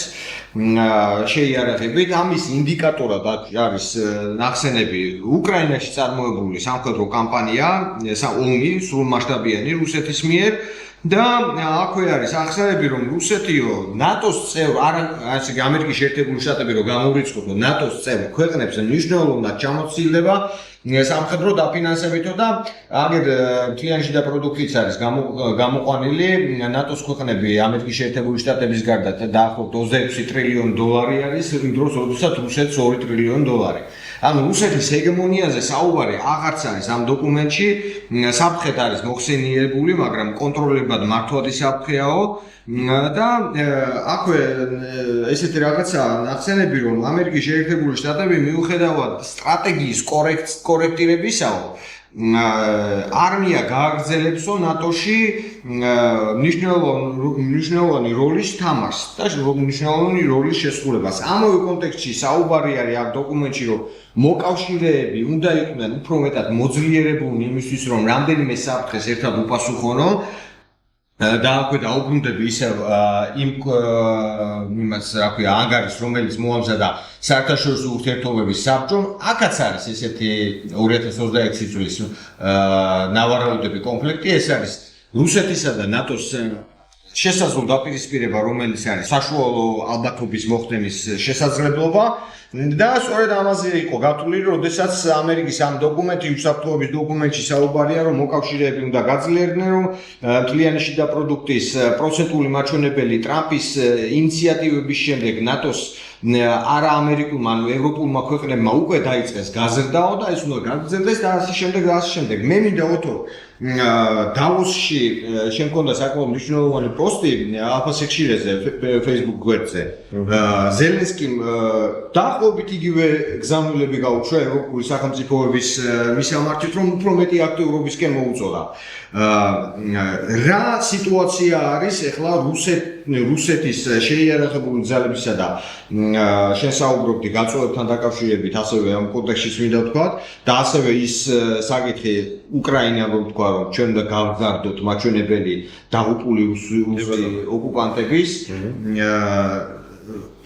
შეიარაღებით, ამის ინდიკატორად არის ნახსენები უკრაინაში წარმოებული სამხედრო კამპანია, ომი სრულმასშტაბიანი რუსეთის მიერ და აქვე არის ახსენები რომ რუსეთიო ნატოს წევრ ასე ამერიკის შეერთებული შტატები რომ გამოვრიცხოთ ნატოს წევრ ქვეყნებს მნიშვნელოვნად ჩამოცილდება სამხედრო დაფინანსებითო და აგერ მთლიანში და პროდუქტიც არის გამოყვანილი ნატოს ქვეყნები ამერიკის შეერთებული შტატების გარდა დაახლოებით 26 ტრილიონი დოლარი არის იმ დროს როდესაც რუსეთს 2 ტრილიონი დოლარი ანუ რუსეთის ჰეგემონიაზე საუბარი აღარც არის ამ დოკუმენტში საფრთხეთ არის მოხსენიებული მაგრამ კონტროლებად მართვადი საფრთხეაო და აქვე ესეთი რაღაცა ნახსენები რომ ამერიკის შეერთებული შტატები მიუხედავად სტრატეგიის კორექტირებისაო არმია გააგრძელებსო ნატოში მნიშვნელოვანი როლის თამაშს და მნიშვნელოვანი როლის შესრულებას. ამავე კონტექსტში საუბარი არის ამ დოკუმენტში რომ მოკავშირეები უნდა იყვნენ უფრო მეტად მოძლიერებულნი იმისთვის რომ რამდენიმე საფრთხეს ერთად უპასუხონო და აქვე დაუბრუნდები ისევ იმას რა ქვია ანგარის რომელიც მოამზადა საერთაშორისო ურთიერთობების საბჭომ აქაც არის ესეთი 2026 წლის ნავარაუდები კონფლიქტი ეს არის რუსეთისა და ნატოს შესაძლო დაპირისპირება, რომელიც არის საშუალო ალბათობის მოხდენის შესაძლებლობა და სწორედ ამაზე იყო გათვლილი, როდესაც ამერიკის ამ დოკუმენტში, უსაფრთხოების დოკუმენტში საუბარია, რომ მოკავშირეები უნდა გაძლიერდნენ, რომ მთლიანი შიდა პროდუქტის პროცენტული მაჩვენებელი ტრამპის ინიციატივების შემდეგ ნატოს არა ამერიკულმა, ანუ ევროპულმა ქვეყნებმა უკვე დაიწყეს გაზრდაო და ეს უნდა გაგრძელდეს და ასე შემდეგ და ასე შემდეგ. მე მინდა ოთო დავოსში შენ მქონდა საკმაოდ მნიშვნელოვანი პოსტი აფასექშირეზე Facebook გვერდზე. ზელენსკიმ დაახლოებით იგივე გზავნილები გაუჩა ევროპული სახელმწიფოების მისამართით, რომ უფრო მეტი აქტიურობისკენ მოუწოდა. რა სიტუაცია არის ახლა რუსეთის შეიარაღებული ძალებისა და შენ საუბრობდი გაწევებთან დაკავშირებით, ასევე ამ კონტექსტში მინდა ვთქვა და ასევე ის საკითხი უკრაინამ რომ თქვა რომ ჩვენ უნდა გავგზავნოთ მაჩვენებელი დაღუპული რუსი ოკუპანტების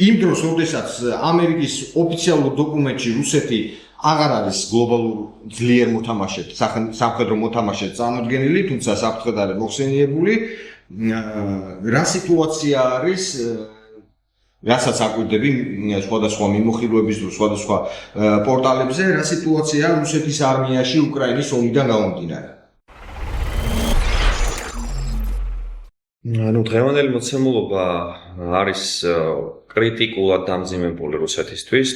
იმ დროს როდესაც ამერიკის ოფიციალურ დოკუმენტში რუსეთი აღარ არის გლობალურ ძლიერ მოთამაშედ, სამხედრო მოთამაშედ წარმოდგენილი, თუმცა საფრთხედ არის მოხსენიებული. რა სიტუაცია არის, რასაც აკვირდები სხვადასხვა მიმოხილვების დროს, სხვადასხვა პორტალებზე, რა სიტუაციაა რუსეთის არმიაში უკრაინის ომიდან გამომდინარე? ანუ დღევანდელი მოცემულობა არის კრიტიკულად დამძიმებული რუსეთისთვის,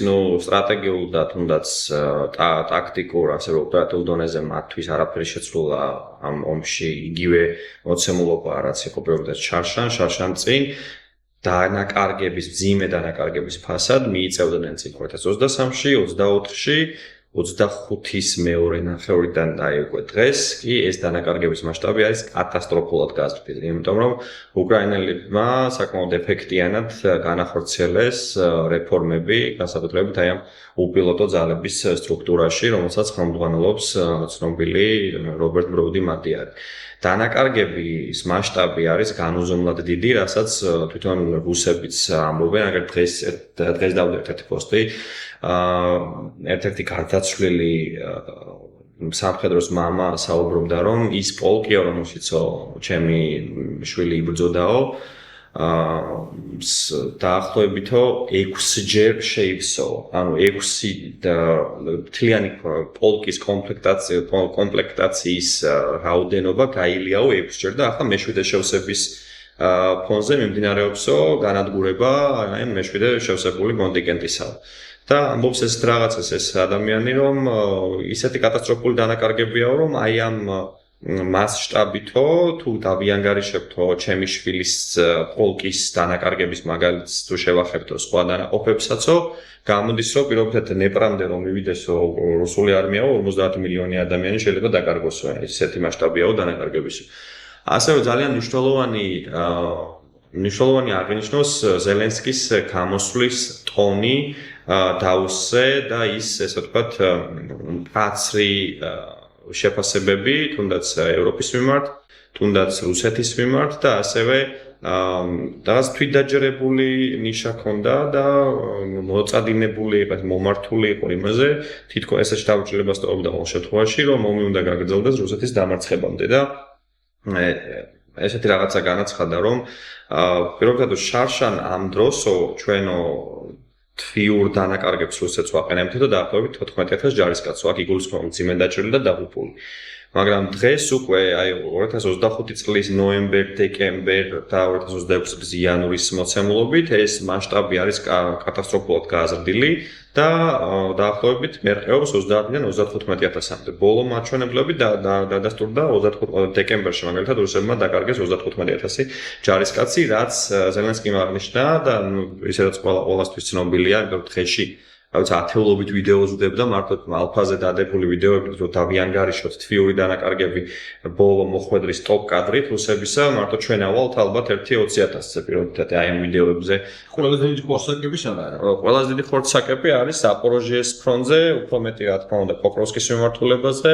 სტრატეგიულ და თუნდაც ტაქტიკურ, ასევე ოპერატიულ დონეზე მათთვის არაფერი შეცვლა ამ ომში იგივე მოცემულობა, რაც იყო პირველად შარშან წინ დანაკარგების, მძიმე დანაკარგების ფასად მიიწევდნენ წინ 2023-ში, 24-ში 25-ის მეორე ნახევრიდან და უკვე დღეს კი ეს დანაკარგების მასშტაბი არის კატასტროფულად გაზრდილი, იმიტომ რომ უკრაინელებმა საკმაოდ ეფექტიანად განახორციელეს რეფორმები, განსაკუთრებით აი ამ უპილოტო ძალების სტრუქტურაში, რომელსაც ხელმძღვანელობს ცნობილი რობერტ ბროუდი მატიარი. დანაკარგების მასშტაბი არის განუზომლად დიდი, რასაც თვითონ რუსებიც ამბობენ, აგერ დღეს დავდეთ ერთი პოსტი, ერთ-ერთი გარდაცვლილი სამხედროს მამა საუბრობდა, რომ ის პოლკიო, რომელშიცო ჩემი შვილი იბრძოდაო, დაახლოებითო 6-ჯერ შეივსო, ანუ 6 მთლიანი პოლკის კომპლექტაციის რაოდენობა გაილიაო 6-ჯერ და ახლა მე-7 შევსების ფონზე მიმდინარეობსო განადგურება აი მე-7 შევსებული კონტინგენტისა. და ამბობს ეს რაღაცას ეს ადამიანი, რომ ისეთი კატასტროფული დანაკარგებია, რომ აი ამ მასშტაბითო თუ დავიანგარიშებთო ჩემი შვილის პოლკის დანაკარგების მაგალითს თუ შევახებთო სხვა დანაყოფებსაცო, გამოდის რომ პირობითად ნეპრამდე რომ მივიდესო რუსული არმიაო 50 მილიონი ადამიანი შეიძლება დაკარგოსო, ესეთი მასშტაბიაო დანაკარგების. ასევე ძალიან მნიშვნელოვანი აღინიშნოს ზელენსკის გამოსვლის ტონი დავოსზე და ის ესე ვთქვათ მკაცრი შეფასებები თუნდაც ევროპის მიმართ, თუნდაც რუსეთის მიმართ და ასევე რაღაც თვითდაჯერებული ნიშა ჰქონდა და მოწადინებული იყო, მომართული იყო იმაზე, თითქოს ესეც დაუჭირებას ტოვებდა ყოველ შემთხვევაში, რომ ომი უნდა გაგრძელდეს რუსეთის დამარცხებამდე და ესეთი რაღაცა განაცხადა, რომ პირობითად შარშან ამ დროსო ჩვენო თვიურ დანაკარგებს რუსეთს ვაყენებთ და დაახლოებით 14,000 ჯარისკაცო აქ იგულისხმება მძიმე დაჭრილი და დაღუპული. მაგრამ დღეს უკვე აი 2025 წლის ნოემბერ, დეკემბერ და 2026 წლის იანვრის მოცემულობით ეს მასშტაბი არის კატასტროფულად გაზრდილი და დაახლოებით მერყეობს 30-დან 35,000-მდე. ბოლო მაჩვენებლები დადასტურდა 25 დეკემბერში, მაგალითად რუსებმა დაკარგეს 35,000 ჯარისკაცი, რაც ზელენსკიმ აღნიშნა და ისედაც ყველასთვის ცნობილია, იმიტომ რომ დღეში ათეულობით ვიდეოს ვდებდა მართლა ალფაზე დადებული ვიდეოები, რომ დავიანგარიშოთ თვიური დანაკარგები ბოლო მოხვედრის ტოპ კადრით რუსებისა, მართლა ჩვენ ავალთ ალბათ 1-20,000-ზე პირობითად აი ამ ვიდეოებზე. ყველაზე დიდი ხორცსაკები სადაა? ყველაზე დიდი ხორცსაკები არის ზაპოროჟიეს ფრონტზე, უფრო მეტი რა თქმა უნდა პოკროვსკის მიმართულებაზე.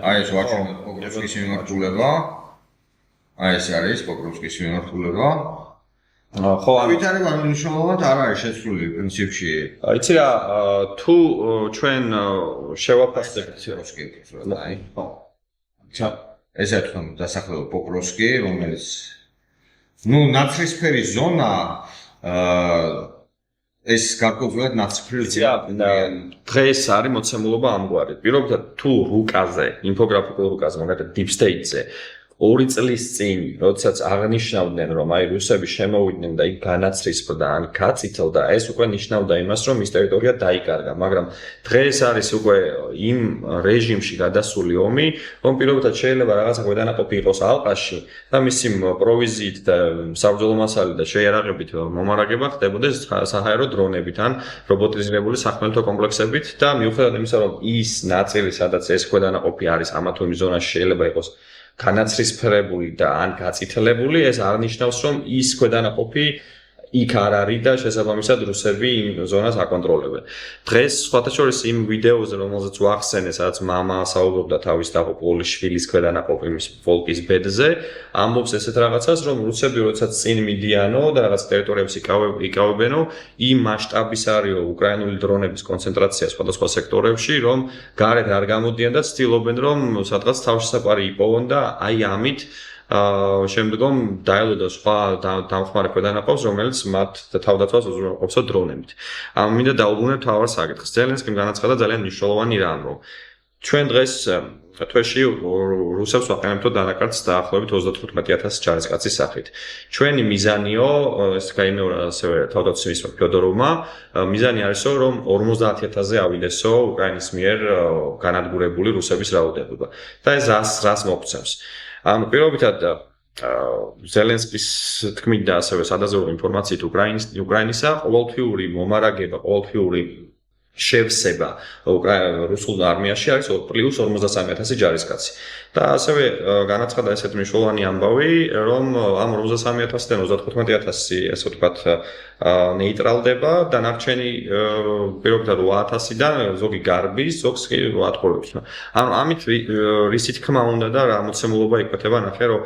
აი ეს ვაჩვენებ პოკროვსკის მიმართულება. აი ეს არის პოკროვსკის მიმართულება. ხო, ვითარება მნიშვნელოვნად არ არის შეცვლილი პრინციპში. იცი რა, თუ ჩვენ შევაფასებთ აი, ესა თქვა დასახელო პოკროვსკი, რომელიც ნუ ნაცრისფერი ზონა ეს გარკვეულად ნაცრისფერი დღეს არის მოცემულობა ამგვარი. პირობითად თუ რუკაზე, ინფოგრაფიკულ რუკაზე, მაგალითად Deep State-ზე 2 წლის წინ, როდესაც აღნიშნავდნენ, რომ აი რუსები შემოვიდნენ და იქ განაცრისფრდა ან გაწითლდა, ეს უკვე ნიშნავდა იმას, რომ ის ტერიტორია დაიკარგა, მაგრამ დღეს არის უკვე იმ რეჟიმში გადასული ომი, რომ პირობითად შეიძლება რაღაცა ქვედანაყოფი იყოს ალყაში და მისი პროვიზიით და საბრძოლო მასალით და შეიარაღებით მომარაგება ხდებოდეს საჰაერო დრონებით ან რობოტიზირებული სახმელეთო კომპლექსებით და მიუხედავად იმისა, რომ ის ნაწილი, სადაც ეს ქვედანაყოფი არის, ამა თუ იმ ზონაში შეიძლება იყოს განაცრისფრებული და ან გაწითლებული, ეს არნიშნავს, რომ ის ქვედანაყოფი იქ არ არის და შესაბამისად რუსები იმ ზონას აკონტროლებენ. დღეს სხვათა შორის იმ ვიდეოზე, რომელზეც ვახსენე, სადაც მამა საუბრობდა თავის დაღუპული შვილის ქვედანაყოფის ვოლკის ბედზე, ამბობს ესეთ რაღაცას, რომ რუსები როდესაც წინ მიდიანო და რაღაც ტერიტორიებს იკავებენო, იმ მასშტაბის არისო უკრაინული დრონების კონცენტრაცია სხვადასხვა სექტორებში, რომ გარეთ არ გამოდიან და ცდილობენ, რომ სადღაც თავშესაფარი იპოვონ და აი ამით შემდგომ დაელოდოს სხვა დამხმარე ქვედანაყოფს, რომელიც მათ თავდაცვას უზრუნველყოფსო დრონებით. მინდა დაუბრუნდეთ თავარ საკითხს. ზელენსკიმ განაცხადა ძალიან მნიშვნელოვანი რამ, რომ ჩვენ დღეს თვეში რუსებს ვაყენებთ დანაკარგს დაახლოებით 35,000 ჯარისკაცის სახით. ჩვენი მიზანიო, ეს გაიმეორა ასევე თავდაცვის ministrმა ფიოდოროვმა, მიზანი არისო, რომ 50,000-ზე ავიდესო უკრაინის მიერ განადგურებული რუსების რაოდენობა. და ეს რას მოგცემს? პირობითად ზელენსკის თქმით და ასევე სადაზვერვო ინფორმაციით უკრაინისა ყოველთვიური მომარაგება, ყოველთვიური შევსება რუსულ არმიაში არის პლუს 53,000 ჯარისკაცი. და ასევე განაცხადა ესეთ მნიშვნელოვანი ამბავი, რომ ამ 53,000-დან 35,000 ესე ვთქვათ ნეიტრალდება, დანარჩენი პირობითად 8,000-დან ზოგი გარბის, ზოგს კი 8-ს. ამით რისი თქმა უნდა და რა მოცემულობა იკვეთება, ნახე, რომ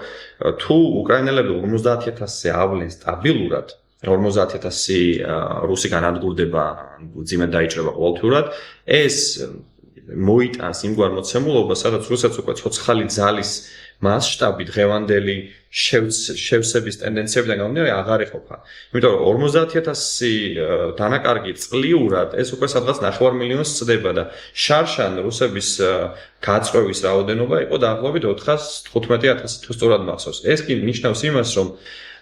თუ უკრაინელები 50,000-ზე ავლენ სტაბილურად 50,000 რუსი განადგურდება, ძიმედ დაიჭრება ყოველთვიურად, ეს მოიტანს იმგვარ მოცემულობას, სადაც რუსეთს უკვე ცოცხალი ძალის მასშტაბი დღევანდელი შევსების ტენდენციებიდან გამომდინარე აღარ იყოფა. იმიტომ რომ 50,000 დანაკარგი წლიურად ეს უკვე სადღაც 9,000,000-ს წდება და შარშან რუსების გაწვევის რაოდენობა იყო დაახლოებით 415,000 თუ სწორად მახსოვს. ეს კი ნიშნავს იმას, რომ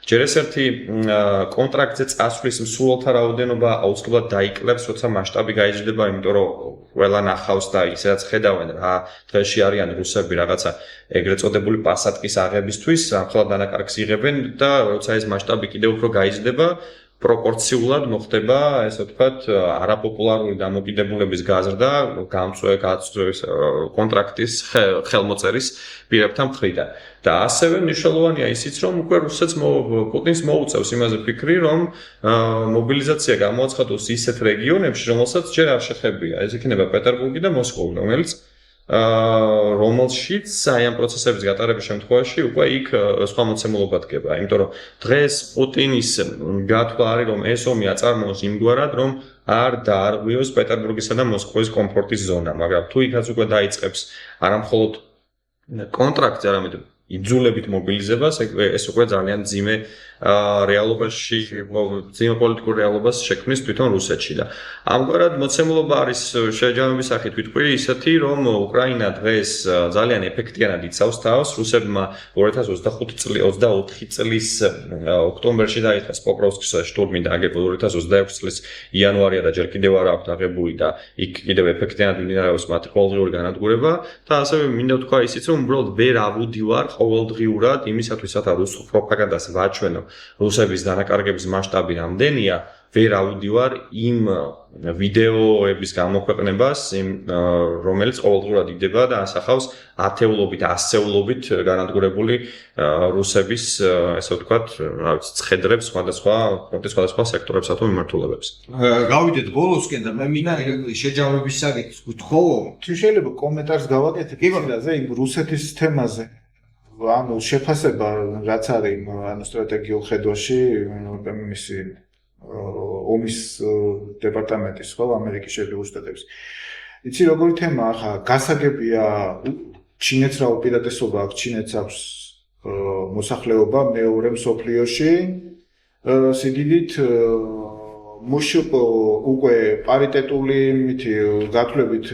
ჯერ ეს ერთი კონტრაქტზე წასვლის მსურველთა რაოდენობა აუცილებლად დაიკლებს, როცა მასშტაბი გაიზრდება, იმიტომ რომ ყველა ნახავს და ისედაც ხედავენ რა დღეში არიან რუსები რაღაცა ეგრეთ წოდებული პასატკის აღებისთვის, ამხელად დანაკარგს იღებენ და როცა ეს მასშტაბი კიდევ უფრო გაიზრდება, პროპორციულად მოხდება, ესე ვთქვათ, არაპოპულარული დამოკიდებულების გაზრდა, გაწვევის კონტრაქტის ხელმოწერის პირებთან მხრიდან. და ასევე მნიშვნელოვანია ისიც, რომ უკვე რუსეთს პუტინს მოუწევს იმაზე ფიქრი, რომ მობილიზაცია გამოაცხადოს ისეთ რეგიონებში, რომელსაც ჯერ არ შეხებია. ეს იქნება პეტერბურგი და მოსკოვი, რომელშიც აი ამ პროცესების გატარების შემთხვევაში უკვე იქ სხვა მოცემულობა დგება. იმიტომ რომ დღეს პუტინის გათვლა არის, რომ ეს ომი აწარმოოს იმგვარად, რომ არ დაარღვიოს პეტერბურგისა და მოსკოვის კომფორტის ზონა, მაგრამ თუ იქაც უკვე დაიწყებს არამხოლოდ კონტრაქტს, არამედ იძულებით მობილიზებას, ეს უკვე ძალიან ძიმე რეალობაში, ძიმე პოლიტიკურ რეალობას შექმნის თვითონ რუსეთში და ამგვარად მოცემულობა არის შეჯამების სახით ვიტყვი ისეთი, რომ უკრაინა დღეს ძალიან ეფექტიანად იცავს თავს, რუსებმა 2024 წლის ოქტომბერში დაიწყეს პოკროვსკის შტურმი და აგებულ 2026 წლის იანვარია და ჯერ კიდევ არ აქვს აღებული და იქ კიდევ ეფექტიანად მიმდინარეობს მათ ყოველდღიური განადგურება და ასევე მინდა ვთქვა ისიც, რომ უბრალოდ ვერ ავუდივარ ყოველდღიურად იმისათვის, რათა რუსულ პროპაგანდას ვაჩვენო რუსების დანაკარგების მასშტაბი რამდენია, ვერ ავუდივარ იმ ვიდეოების გამოქვეყნებას, რომელიც ყოველდღურად იდება და ასახავს ათეულობით, ასეულობით განადგურებული რუსების, ესე ვთქვათ, რა ვიცი, ცხედრებს სხვადასხვა სექტორებსა თუ მიმართულებებს. გავიდეთ ბოლოსკენ და მე მინდა შეჯამების საკითხს ვთქო. თუ შეიძლება კომენტარს გავაკეთებ იმაზე, იმ რუსეთის თემაზე. ანუ შეფასება რაც არის ანუ სტრატეგიულ ხედვაში მისი ომის დეპარტამენტის ხო ამერიკის შეერთებული შტატების. იცი როგორი თემაა ხა გასაგებია ჩინეთს რა უპირატესობა აქვს ჩინეთს აქვს მოსახლეობა მეორე მსოფლიოში სიდიდით მუშუპ უკვე პარიტეტული მითი გათვლებით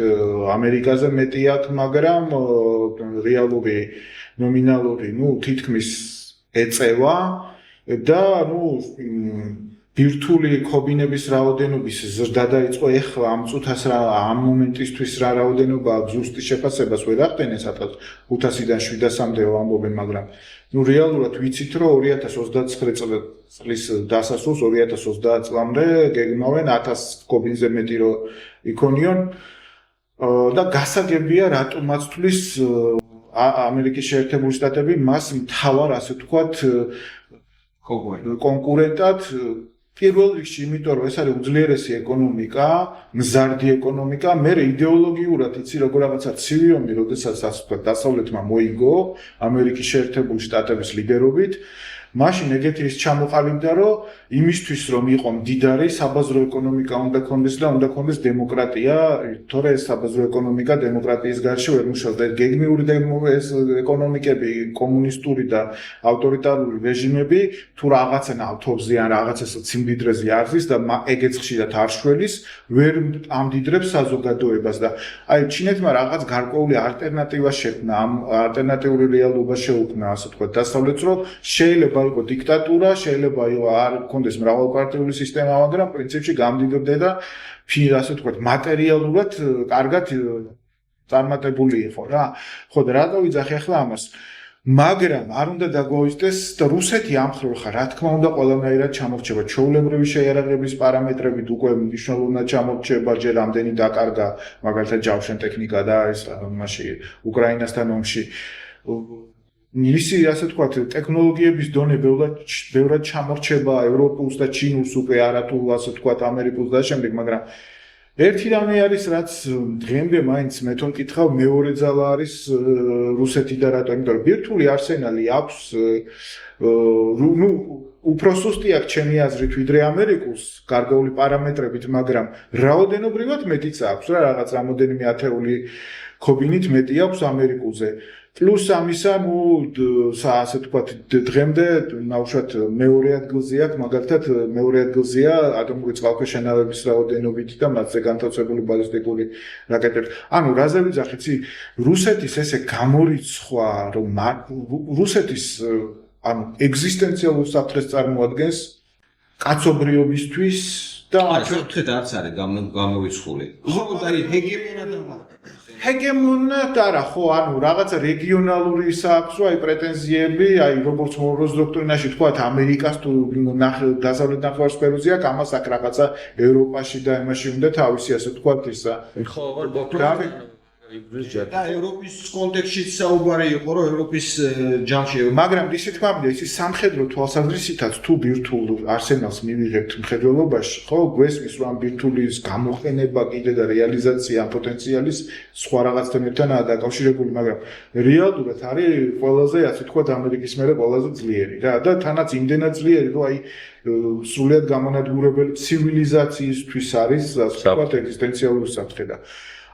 ამერიკაზე მეტი აქვს, მაგრამ რეალური ნომინალური, თითქმის ეწევა და ბირთვული ქობინების რაოდენობის ზრდა დაიწყო ეხლა ამ წუთას ამ მომენტისთვის რა რაოდენობა აქვს ზუსტი შეფასებას ვერ ახდენენ სადღაც 500-დან 700-მდე ამბობენ, მაგრამ რეალურად ვიცით რომ 2029 წლის დასასრულს 2030 წლამდე გეგმავენ 1000 ქობინზე მეტი რო იქონიონ და გასაგებია რატომაც თulis ამერიკის შეერთებული შტატები მას მთავარ ასე ვთქვათ კონკურენტად პირველ რიგში, იმიტომ რომ ეს არის უძლიერესი ეკონომიკა, მზარდი ეკონომიკა, მე იდეოლოგიურად იცი როგორ რაღაცა ცივი ომი, როდესაც ასე ვთქვათ, დასავლეთმა მოიგო ამერიკის შეერთებული შტატების ლიდერობით, მაშინ ეგეთი ის ჩამოყალიბდა, რომ იმისთვის რომ იყო მდიდარი საბაზრო ეკონომიკა უნდა ქონდეს და უნდა ქონდეს დემოკრატია, თორე ეს საბაზრო ეკონომიკა დემოკრატიის გარშე ვერ მუშაობს. გეგმიური ეკონომიკები, კომუნისტური და ავტორიტარული რეჟიმები თუ რაღაცა ნავთობზე ან რაღაცა სიმდიდრეზე არის და ეგეც ხშირად არ შველის, ვერ ამდიდრებს საზოგადოებას და აი ჩინეთმა რაღაც გარკვეული ალტერნატივა შექმნა, ამ ალტერნატიული რეალობა შეუქმნა, ასე ვთქვათ, დასავლეთს, რომ შეიძლება იყო დიქტატურა, შეიძლება იყო არ ქონდეს მრავალპარტიული სისტემა, მაგრამ პრინციპში გამდიდრდა და ასე ვთქვათ, მატერიალურად კარგად წარმატებული იყო რა. ხო და რატო ვიძახი ახლა ამას? მაგრამ არ უნდა დაგვაუწყდეს და რუსეთი ამხრივ ხარ, რა თქმა უნდა, ყველანაირად ჩამორჩება ჩვეულებრივი შეიარაღების პარამეტრებით, უკვე მნიშვნელოვნად ჩამორჩება, ჯერ ამდენი დაკარგა, მაგალითად ჯავშან ტექნიკა და ეს მასში უკრაინასთან ომში მისი ასე ვთქვათ, ტექნოლოგიების დონე ბევრად ჩამორჩება ევროპულს და ჩინურს უკვე არათუ ასე ვთქვათ, ამერიკულს და შემდეგ, მაგრამ ერთი რამე არის, რაც დღემდე მაინც მე თვითონ მკითხავ, მეორე ძალა არის რუსეთი და რატო? იმიტომ რომ ბირთვული არსენალი აქვს, უფრო სუსტი აქვს ჩემი აზრით, ვიდრე ამერიკულს, გარკვეული პარამეტრებით, მაგრამ რაოდენობრივად მეტიც აქვს რა, რაღაც რამოდენიმე ათეული ქობინით მეტი აქვს ამერიკულზე. Plus ამისა, ასე ვთქვათ, დღემდე ნაუშად მეორე ადგილზე აქვს, მაგალითად მეორე ადგილზეა ატომური წყალქვეშანავების რაოდენობით და მათზე განთავსებული ბალისტიკური რაკეტები. ანუ რაზე ვიძახი, იცი, რუსეთის ესე გამორიცხვა, რომ რუსეთის ეგზისტენციალურ საფრთხეს წარმოადგენს კაცობრიობისთვის და საერთოდ არც არის გამორიცხული. უბრალოდ არის ჰეგემონად არა, ხო, რაღაცა რეგიონალური საქმე, აი პრეტენზიები, აი როგორც მოროს დოქტრინაში თქვათ, ამერიკას თუ დასავლეთ ნახევარსფეროზე აქვს, ამას აქ რაღაცა ევროპაში და იმაში უნდა თავისი ასე ვთქვათ ისა. ხო, და ევროპის კონტექსტშიც საუბარი იყო, რომ ევროპის ჯამში, მაგრამ ისე თქმა უნდა, ისი სამხედრო თვალსაზრისითაც თუ ბირთვულ არსენალს მივიღებთ მხედველობაში, ხო, გვესმის რომ ბირთვulis გამოყენება კიდე და რეალიზაცია ამ პოტენციალის სხვა რაღაცთან ერთადაა დაკავშირებული, მაგრამ რეალურად არის ყველაზე, ასე ვთქვათ, ამერიკის მერე ყველაზე ძლიერი რა და თანაც იმდენად ძლიერი, რომ აი სრულიად გამონადგურებელი ცივილიზაციისთვის არის, ასე ვთქვათ, ეგზისტენციალური საფრთხე და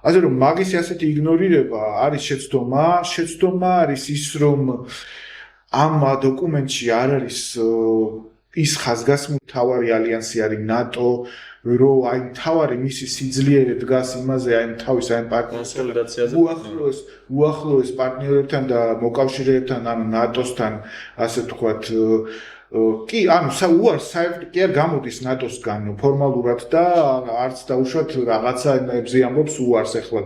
ასე რომ მაგის ასეთი იგნორირება არის შეცდომა არის ის რომ ამ დოკუმენტში არ არის ის ხაზგასმული თავარი ალიანსი არის ნატო რომ აი თავარი მისი სიძლიერე დგას იმაზე აი თავის აი კონსოლიდაციაზე უახლოეს პარტნიორებთან და მოკავშირეებთან ანუ ნატოსთან ასე ვთქვათ კი, უარს საერთოდ კი არ გამოდის ნატოსგან ფორმალურად და არც დაუშვათ რაღაცაებზე ამბობს უარს ახლა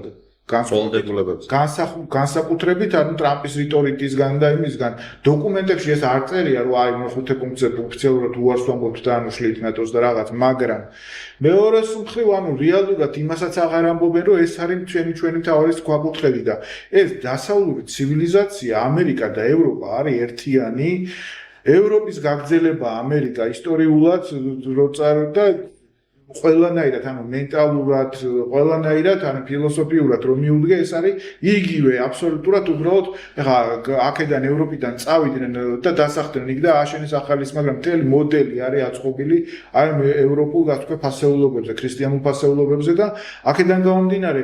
განსაკუთრებით ტრამპის რიტორიკისგან და იმისგან დოკუმენტებში ეს არ წერია რომ აი მეხუთე პუნქტზე ოფიციალურად უარს ვამბობთ და შლით ნატოს და რაღაც, მაგრამ მეორე მხრივ რეალურად იმასაც აღარ ამბობენ რომ ეს არის ჩვენი მთავარი ქვაკუთხედი და ეს დასავლური ცივილიზაცია ამერიკა და ევროპა არის ერთიანი ევროპის გაგრძელება ამერიკა ისტორიულად და ყველანაირად მენტალურად ყველანაირად ფილოსოფიურად რომ მიუდგე ეს არის იგივე აბსოლუტურად უბრალოდ ეხა აქედან ევროპიდან წავიდნენ და დასახლდნენ იქ და აშენეს ახალის მაგრამ მთელი მოდელი არის აწყობილი აი ევროპულ გასწვე ფასეულობებზე ქრისტიანულ ფასეულობებზე და აქედან გამომდინარე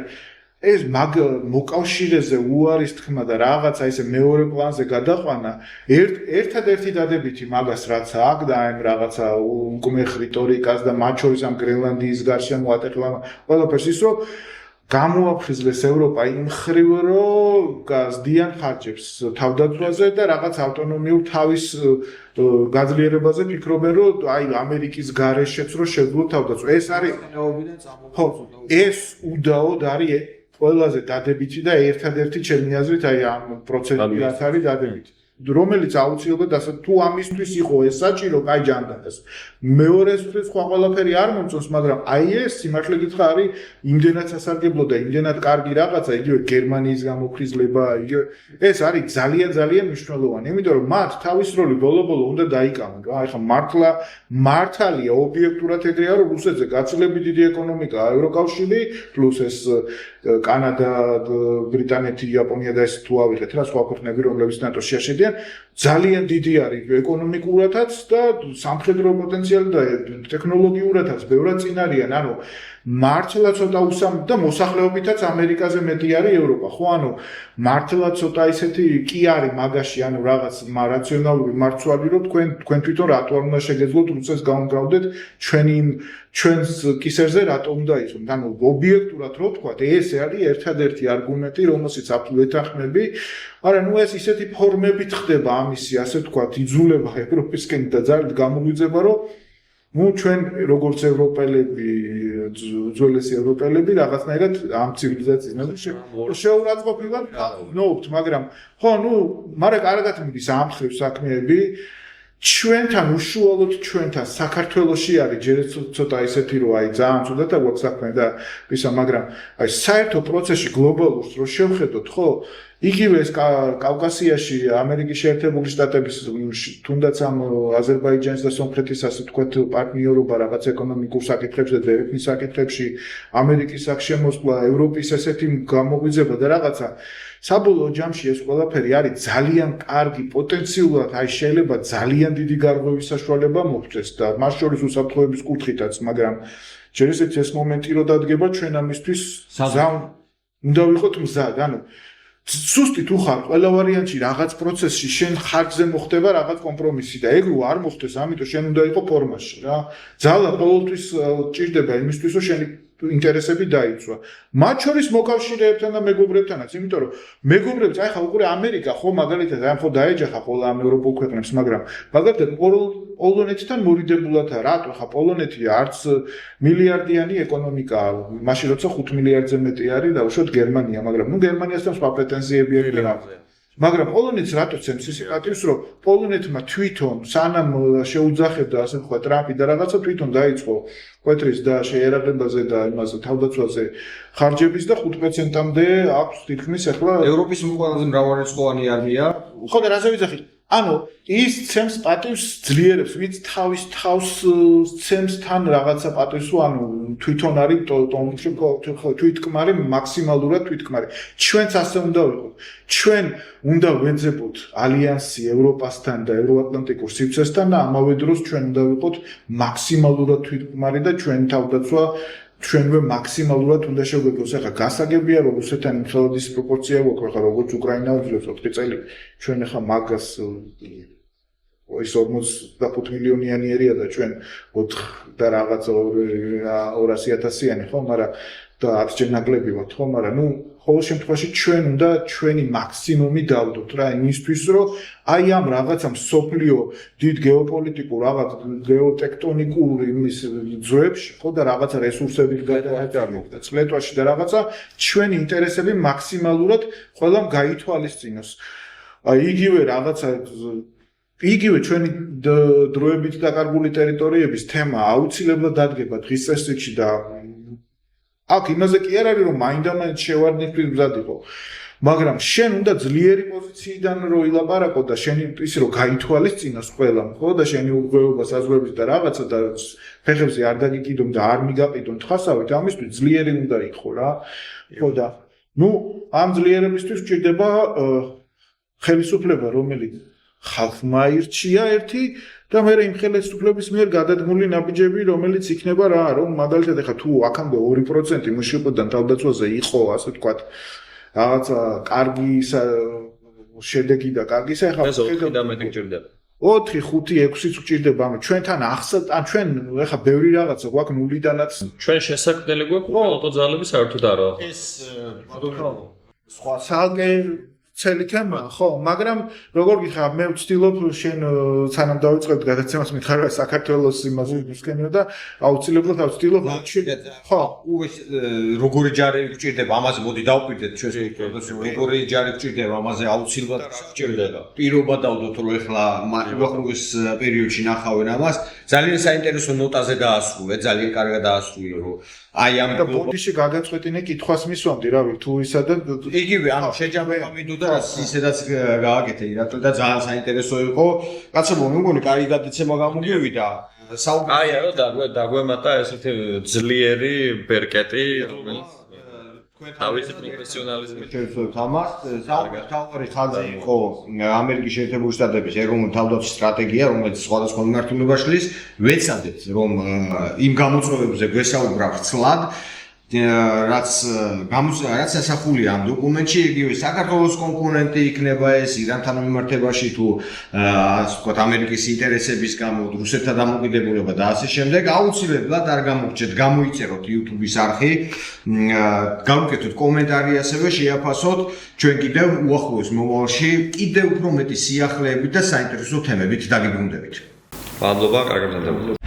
ეს მაგ მოკავშირეზე უარის თქმა და რაღაცა ისე მეორე პლანზე გადაყვანა ერთადერთი დადებითი მაგას რაც აქვს და აი რაღაცა უკმეხ რიტორიკას და მათ შორის ამ გრენლანდიის გარშემო ატეხლა ყველაფერს ის რომ გამოაფხიზლეს ევროპა იმ ხრივ რომ გაზდიან ხარჯებს თავდაცვაზე და რაღაც ავტონომიურ თავის გაძლიერებაზე ფიქრობენ რომ აი ამერიკის გარეშეც რომ შეძლო თავდაცვა ეს არის ხო ეს უდაოდ არის ყველაზე დადებითი და ერთადერთი ჩემი აზრით აი ამ პროცესში რაც არის დადებითი რომელიც აუცილებლად ასე თუ ამისთვის იყო ეს საჭირო კაი ჯანდას მეორესთვის სხვა ყველაფერი არ მომწონს მაგრამ აი ეს სიმართლე გითხრა არის იმდენად სასარგებლო და იმდენად კარგი რაღაცა იგივე გერმანიის გამოფხიზლება იგივე ეს არის ძალიან ძალიან მნიშვნელოვანი იმიტომ რომ მათ თავის როლი ბოლო-ბოლო უნდა დაიკავონ რა ეხლა მართალია ობიექტურად ეგრეა რომ რუსეთზე გაცილებით დიდი ეკონომიკაა ევროკავშირი პლუს ეს კანადა ბრიტანეთი იაპონია და ეს თუ ავიღეთ რა სხვა ქვეყნები რომლებიც ნატოში შედიან ძალიან დიდი არის ეკონომიკურადაც და სამხედრო პოტენციალი და ტექნოლოგიურადაც ბევრად წინ არიან ანუ მართლა ცოტა და მოსახლეობითაც ამერიკაზე მეტი არის ევროპა ხო ანუ მართლა ცოტა ისეთი კი არის მაგაში ანუ რაღაც რაციონალური მარცვალი რომ თქვენ თვითონ რატო არ უნდა შეგეძლოთ რუსეთს გავამგრავნდეთ ჩვენს კისერზე რატო უნდა ისო ანუ ობიექტურად რო ვთქვა ეს არის ერთადერთი არგუმენტი რომელსაც ვეთანხმები არა ნუ ეს ისეთი ფორმებით ხდება ამისი ასე ვთქვათ იძულება ევროპისკენ და ძალიან გამოგვიძება რომ ნუ ჩვენ როგორც ევროპელები ძველესი ევროპელები რაღაცნაირად ამ ცივილიზაციას შეურაცხყოფილად ვნობთ მაგრამ ხო ნუ მაგრამ კარგად მიდის ამ ხრივ საქმეები ჩვენთან უშუალოდ ჩვენთან საქართველოში არის ჯერ ცოტა ისეთი რომ აი ძალიან ცუდად აქვს საქმე და ისა მაგრამ აი საერთო პროცესში გლობალურს რო შევხედოთ ხო იგივე ეს კავკასიაში ამერიკის შეერთებული შტატების თუნდაც ამ აზერბაიჯანის და სომხეთის ასე თქვათ პარტნიორობა რაღაც ეკონომიკურ საკითხებში და ეთნიკურ საკითხებში ამერიკის აქ შემოსვლა ევროპის ესეთი გამოგვიძება და რაღაცა საბოლოო ჯამში ეს ყველაფერი არის ძალიან კარგი პოტენციურად აი შეიძლება ძალიან დიდი გარღვევის საშუალება მოხდეს და მას შორის უსაფრთხოების კუთხითაც მაგრამ ჯერ ისევ ეს მომენტი რო დადგება ჩვენ ამისთვის უნდა ვიყოთ მზად ანუ სუსტი თუ ხარ ყველა ვარიანტში რაღაც პროცესში შენ ხარჯზე მოხდება რაღაც კომპრომისი და ეგ რო არ მოხდეს ამიტომ შენ უნდა იყო ფორმაში რა ძალა ყოველთვის ჭირდება იმისთვის რომ შენი ინტერესები დაიცვა მათ შორის მოკავშირეებთან და მეგობრებთანაც იმიტომ რომ მეგობრებს აი ხა უყურე ამერიკა ხო მაგალითად აი ხო დაეჯახა ყველა ამ ევროპულ ქვეყნებს მაგრამ მაგალითად პოლონეთთან მორიდებულადაა რატო ხა პოლონეთი არც მილიარდიანი ეკონომიკაა მაშინ როცა 5 მილიარდზე მეტი არის და უშუალოდ გერმანია მაგრამ ნუ გერმანიასთან სხვა პრეტენზიები აქვს მაგრამ პოლონეთს რატო ცემს ის პატივს რომ პოლონეთმა თვითონ სანამ შეუძახებდა ასე თქვა ტრამპი და რაღაცა თვითონ დაიწყო კვეთრის და შეერაღებაზე და იმაზე თავდაცვაზე ხარჯების და 5%-მდე აქვს თითქმის ახლა ევროპის ყველაზე მრავალრიცხოვანი არმია ხო და რაზე ვიძახით ანუ ის ცემს პატივს ძლიერებს ვინც თავის თავს ცემს თან რაღაცა პატივს ანუ თვითონ არის თვითკმარი მაქსიმალურად თვითკმარი ჩვენც ასე უნდა ვიყოთ ჩვენ უნდა ვეძებოთ ალიანსი ევროპასთან და ევროატლანტიკურ სივრცესთან და ამავე დროს ჩვენ უნდა ვიყოთ მაქსიმალურად თვითკმარი და ჩვენ თავდაცვა ჩვენვე მაქსიმალურად უნდა შევგვეძლოს ახლა გასაგებია რომ რუსეთთან იმხელად ის პროპორცია გვაქვს ახლა როგორც უკრაინა უძლებს 4 წელი ჩვენ ახლა მაგას ის 45 მილიონიანი ერია და ჩვენ 4 და რაღაც 200,000-იანი ხო მაგრამ და 10 ჯერ ნაკლები ვართ ხო მაგრამ ნუ ყოველ შემთხვევაში ჩვენ უნდა ჩვენი მაქსიმუმი დავდოთ რა იმისთვის რომ აი ამ რაღაცა მსოფლიო დიდ გეოპოლიტიკურ რაღაც გეოტექტონიკურ იმის ძვებში ხო და რაღაცა რესურსების გადააჭარბოთ და წლეტვაში და რაღაცა ჩვენი ინტერესები მაქსიმალურად ყველამ გაითვალისწინოს აი იგივე რაღაცა იგივე ჩვენი დროებით დაკარგული ტერიტორიების თემა აუცილებლად დადგება დღის წესრიგში და აქ იმაზე კი არ არის რომ მაინდა-მაინც შევარდნისთვის მზად იყო მაგრამ შენ უნდა ძლიერი პოზიციიდან რო ილაპარაკო და შენი ის რო გაითვალისწინოს ყველამ ხო და შენი უგროვება საზღვრების და რაღაცა და ფეხებზე არ დაგიკიდონ და არ მიგაყიდონ თხასავით ამისთვის ძლიერი უნდა იყო რა ხო და ნუ ამ ძლიერებისთვის ჭირდება ხელისუფლება რომელიც ხალხმა ირჩია ერთი და მე იმ ხელისუფლების მიერ გადადგმული ნაბიჯები, რომელიც იქნება რა, რომ მაგალითად ახლა თუ აქამდე 2% მშპ-დან თავდაცვაზე იყო, ასე ვთქვათ, რაღაცა კარგი შედეგი და კარგი ახლა ეს 4 და მეტი გჭირდება. 4, 5, 6-იც გჭირდება, ანუ ჩვენთან ახსად, ან ჩვენ ახლა ბევრი რაღაცა გვაქვს ნულიდანაც. ჩვენ შესაძლებელი გვაქვს ავტოძალები საერთოდ არა. ეს სხვა ცალკე ცელი თემა, ხო, მაგრამ როგორ გითხრა, მე ვცდილობ შენ სანამ დავიწყებ გადაცემას მითხარ საქართველოს იმაზე ვისკენიო და აუცილებლად ავცდილობ ხო, როგორი ჯარი გჭირდება, ამაზე მოდი დავპირდეთ ჩვენს როგორი ჯარი გჭირდება, ამაზე აუცილებლად გჭირდება. პირობა დავდოთ რომ ეხლა მართლაც პერიოდში ნახავენ ამას, ძალიან საინტერესო ნოტაზე დაასრულე, ძალიან კარგად დაასრულე, რომ აი ამ და ბოდიში გაგაწყვეტინე კითხვას მისვამდი, რავი, თუ ისა და იგივე, ანუ შეჯამება მინდოდა ისედაც გააკეთე ირაკლი და ძალიან საინტერესო იყო. კაცებო, მე მგონი კარგი გადაცემა გამოგივიდა. აი არა დაგვემატა ესეთი ძლიერი ბერკეტი, რომელიც თავისი პროფესიონალიზმით ამას თავარი ხაზი იყო ამერიკის შეერთებული შტატების ეროვნული თავდაცვის სტრატეგია, რომელიც სხვადასხვა მიმართულებას შლის. ვეცადეთ, რომ იმ გამოწვევებზე გვესაუბრა ვრცლად, რაც ასახულია ამ დოკუმენტში, იგივე საქართველოს კომპონენტი იქნება ეს ირანთან მიმართებაში თუ ასე ვთქვათ ამერიკის ინტერესების გამო, რუსეთთან დამოკიდებულება და ასე შემდეგ. აუცილებლად არ გამოგჭეთ, გამოიწეროთ YouTube-ის არხი, გავუკეთოთ კომენტარი, ასევე შეაფასოთ ჩვენ კიდევ უახლოეს მომავალში კიდევ უფრო მეტი სიახლეებით და საინტერესო თემებით დაგიბრუნდებით. მადლობა, კარგად მოგესალმებით.